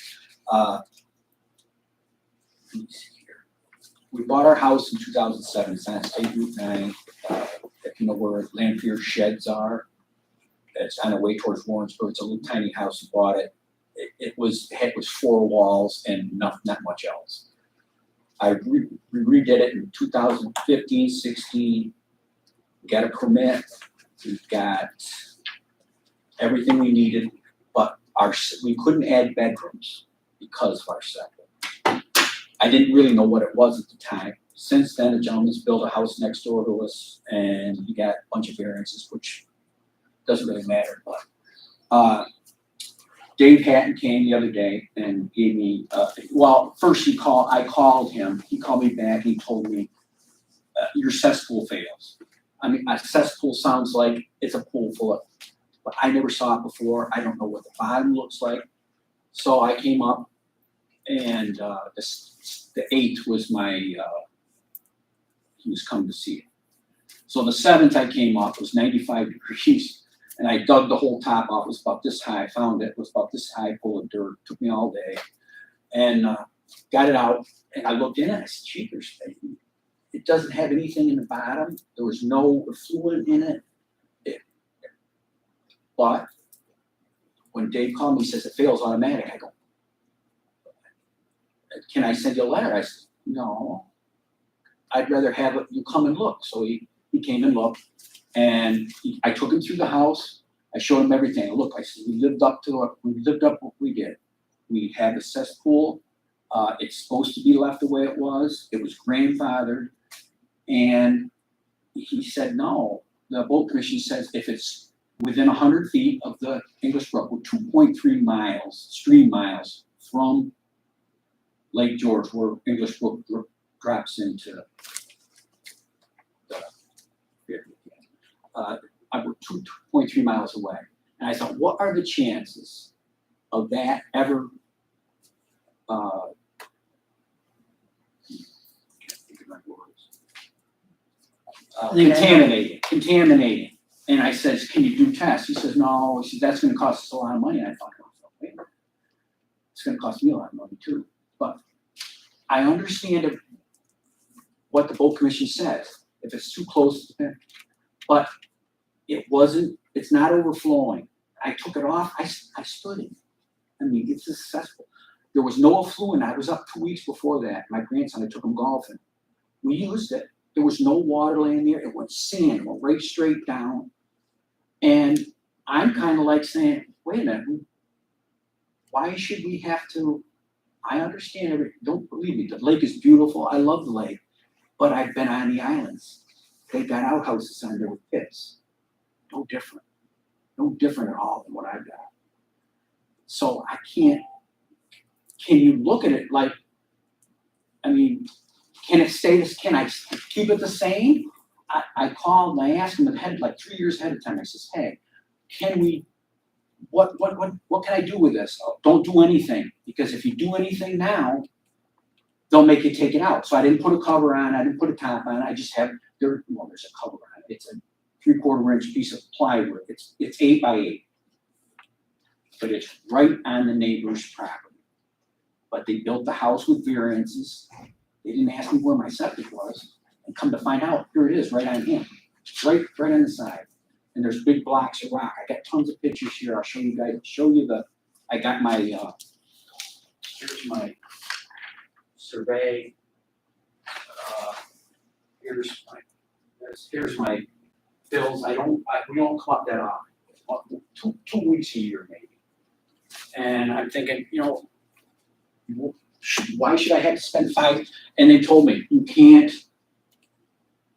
Speaker 20: Let me see here. We bought our house in 2007. It's on State Route 9. If you know where Lanphier Sheds are, it's on the way towards Warrensburg. It's a little tiny house. We bought it. It was 4 walls and not much else. I redid it in 2015, 16. Got a permit. We've got everything we needed, but we couldn't add bedrooms because of our septic. I didn't really know what it was at the time. Since then, a gentleman's built a house next door to us and he got a bunch of variances, which doesn't really matter, but, Dave Hatton came the other day and gave me, well, first I called him, he called me back, he told me, your cesspool fails. I mean, a cesspool sounds like it's a pool full of, but I never saw it before, I don't know what the bottom looks like. So I came up and, the 8th was he was coming to see it. So the 7th I came up, it was 95 degrees. And I dug the whole top off, it was about this high, I found it was about this high, full of dirt, took me all day. And got it out, and I looked in it, I said, jeepers, it doesn't have anything in the bottom, there was no effluent in it. But when Dave called me, he says, it fails automatic, I go, can I send you a letter? I said, no, I'd rather have it, you come and look. So he came and looked. And I took him through the house. I showed him everything. Look, I said, we lived up what we did. We had a cesspool. It's supposed to be left the way it was. It was grandfathered. And he said, no. The boat commission says if it's within 100 feet of the English Brook, we're 2.3 miles, stream miles from Lake George, where English Brook drops into the I were 2.3 miles away. And I thought, what are the chances of that ever contaminating. And I said, can you do tests? He says, no. He says, that's going to cost us a lot of money. And I thought, wait, it's going to cost me a lot of money too. But I understand what the boat commission says. If it's too close, but it's not overflowing. I took it off, I stood it. I mean, it's successful. There was no effluent. I was up 2 weeks before that. My grandson, I took him golfing. We used it. There was no water laying there. It went sand, went right straight down. And I'm kind of like saying, wait a minute, why should we have to? I understand everything. Don't believe me. The lake is beautiful. I love the lake. But I've been on the islands. They got outhouses on there with pits. No different. No different at all than what I've got. So I can't, can you look at it like, I mean, can it stay this, can I keep it the same? I called and I asked him ahead, like 3 years ahead of time. I says, hey, can we, what can I do with this? Oh, don't do anything, because if you do anything now, they'll make you take it out. So I didn't put a cover on, I didn't put a top on, I just have, there's a cover on it. It's a 3/4 inch piece of plywood. It's 8 by 8. But it's right on the neighbor's property. But they built the house with variances. They didn't ask me where my septic was. And come to find out, here it is, right on him. Right on the side. And there's big blocks of rock. I got tons of pictures here. I'll show you guys, I got my, here's my survey. Here's my bills. We don't come up that often. Two weeks a year maybe. And I'm thinking, why should I have to spend $5? And they told me, you can't.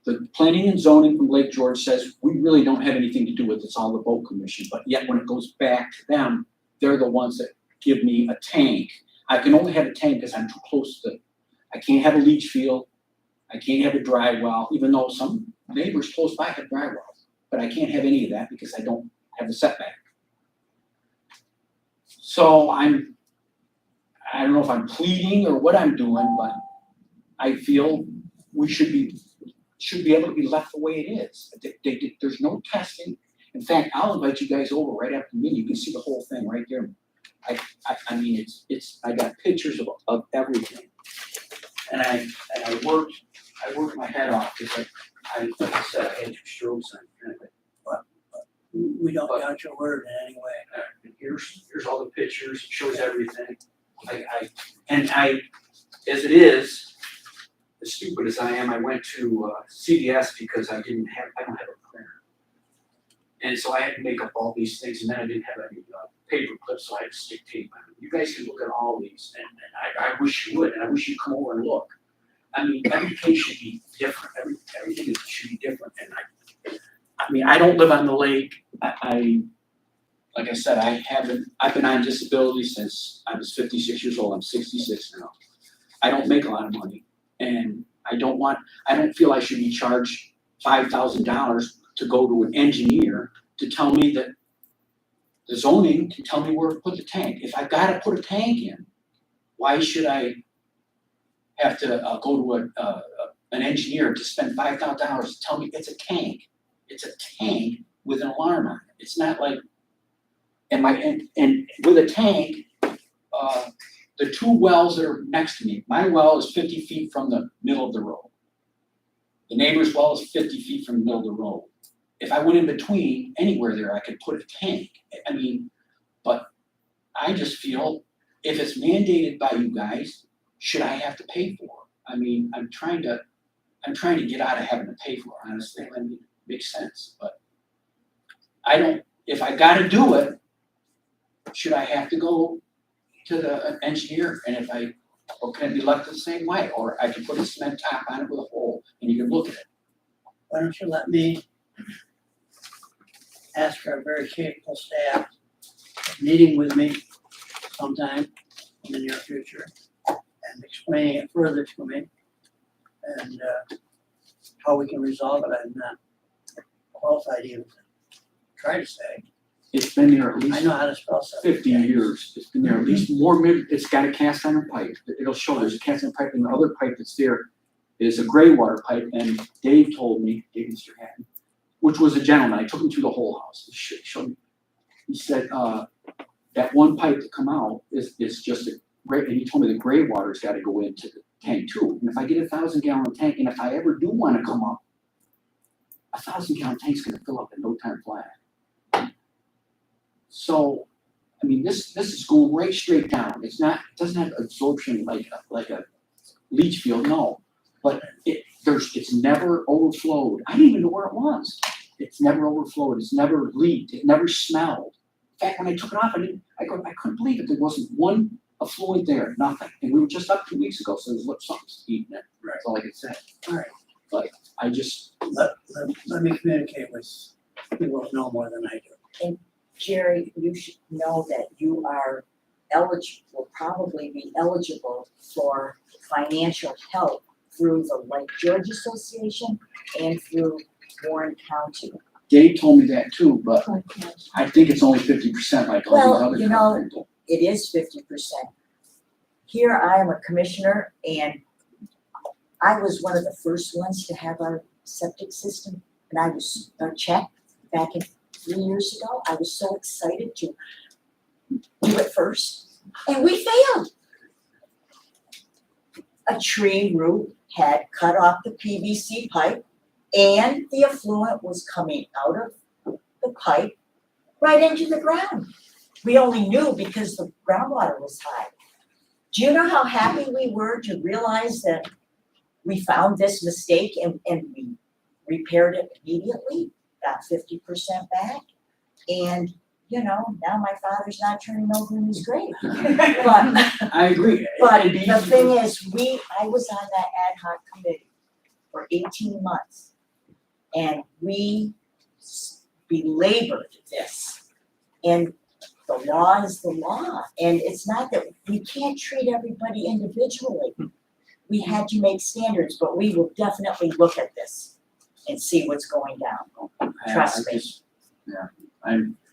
Speaker 20: The planning and zoning from Lake George says, we really don't have anything to do with it. It's all the boat commission. But yet when it goes back to them, they're the ones that give me a tank. I can only have a tank because I'm too close to, I can't have a leach field. I can't have a dry well, even though some neighbors close by have dry wells. But I can't have any of that because I don't have the setback. So I don't know if I'm pleading or what I'm doing, but I feel we should be able to be left the way it is. There's no testing. In fact, I'll invite you guys over right after the meeting. You can see the whole thing right there. I mean, I got pictures of everything. And I worked my head off because like I said, I had 2 strokes on it. But
Speaker 1: we don't doubt your word in any way.
Speaker 20: Here's all the pictures, it shows everything. As it is, as stupid as I am, I went to CDS because I don't have a printer. And so I had to make up all these things, and then I didn't have any paper clips, so I had to stick tape on them. You guys can look at all these, and I wish you would, and I wish you'd come over and look. I mean, every case should be different, everything should be different, and I mean, I don't live on the lake, like I said, I've been on disability since I was 56 years old, I'm 66 now. I don't make a lot of money, and I don't feel I should be charged $5,000 to go to an engineer to tell me that the zoning can tell me where to put the tank. If I gotta put a tank in, why should I have to go to an engineer to spend $5,000 to tell me it's a tank? It's a tank with an alarm on it. It's not like, and with a tank, the two wells that are next to me, my well is 50 feet from the middle of the road. The neighbor's well is 50 feet from the middle of the road. If I went in between, anywhere there, I could put a tank. I mean, but I just feel if it's mandated by you guys, should I have to pay for it? I mean, I'm trying to get out of having to pay for it, honestly. I mean, it makes sense, but if I gotta do it, should I have to go to the engineer, and or can it be left the same way? Or I can put a cement top on it with a hole and you can look at it.
Speaker 1: Why don't you let me ask our very capable staff, meeting with me sometime in the near future and explaining it further to me and how we can resolve it. I'm not qualified even to try to say.
Speaker 20: It's been there at
Speaker 1: I
Speaker 20: least
Speaker 1: know how to spell stuff.
Speaker 20: 50 years. It's been there at least more, it's got a cast iron pipe. It'll show there's a cast iron pipe, and the other pipe that's there is a gray water pipe. And Dave told me, Dave Mr. Hatton, which was a gentleman, I took him through the whole house. He showed me. He said, that one pipe to come out is just a gray, and he told me the gray water's gotta go into the tank too. And if I get a 1,000-gallon tank, and if I ever do wanna come up, a 1,000-gallon tank's gonna fill up in no time flat. So, I mean, this is going right straight down. It doesn't have absorption like a leach field, no. But it's never overflowed. I didn't even know where it was. It's never overflowed. It's never leaked. It never smelled. In fact, when I took it off, I couldn't believe it. There wasn't one effluent there, nothing. And we were just up 2 weeks ago, so there's something's eating it. That's all I can say.
Speaker 1: All right.
Speaker 20: But I just
Speaker 1: let me communicate with people who know more than I do.
Speaker 2: And Jerry, you should know that you are will probably be eligible for financial help through the Lake George Association and through Warren County.
Speaker 20: Dave told me that too, but I think it's only 50% like all these other
Speaker 2: Well, you know,
Speaker 20: people.
Speaker 2: it is 50%. Here I am a commissioner, and I was one of the first ones to have our septic system, and I was checked back in 3 years ago. I was so excited to do it first, and we failed. A tree root had cut off the PVC pipe, and the effluent was coming out of the pipe right into the ground. We only knew because the groundwater was high. Do you know how happy we were to realize that we found this mistake and we repaired it immediately, got 50% back? And, you know, now my father's not turning over in his grave. But
Speaker 20: I agree.
Speaker 2: But the thing is, I was on that ad hoc committee for 18 months. And we belabored this. And the law is the law. And it's not that we can't treat everybody individually. We had to make standards, but we will definitely look at this and see what's going down. Trust me.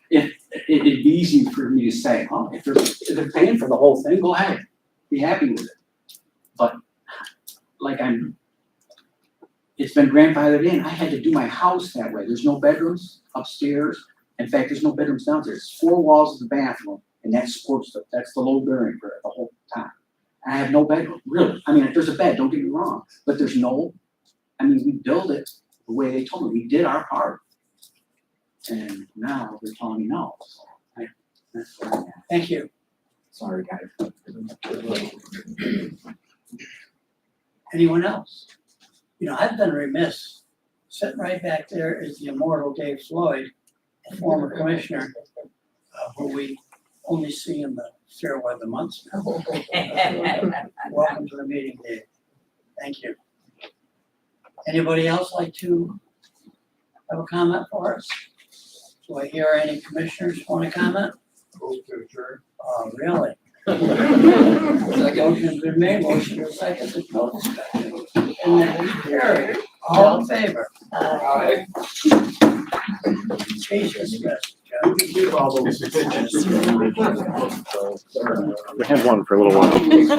Speaker 20: It'd be easy for me to say, oh, if they're paying for the whole thing, go ahead, be happy with it. But like it's been grandfathered in. I had to do my house that way. There's no bedrooms upstairs. In fact, there's no bedrooms downstairs. It's 4 walls of the bathroom, and that's the low bearing for the whole time. And I have no bedroom, really. I mean, if there's a bed, don't get me wrong, but there's no. I mean, we build it the way they told me. We did our part. And now they're telling me no. So that's where I'm at.
Speaker 1: Thank you.
Speaker 20: Sorry, guys.
Speaker 1: Anyone else? You know, I've been remiss. Sitting right back there is the immortal Dave Floyd, a former commissioner, who we only see in the fair weather months now. Welcome to the meeting, Dave. Thank you. Anybody else like to have a comment for us? Do I hear any commissioners want to comment?
Speaker 5: Move to adjourn.
Speaker 1: Oh, really? Motion's been made, motion is second, there's no discussion. And then carried, all in favor? Jesus, Judge.
Speaker 3: We had one for a little while.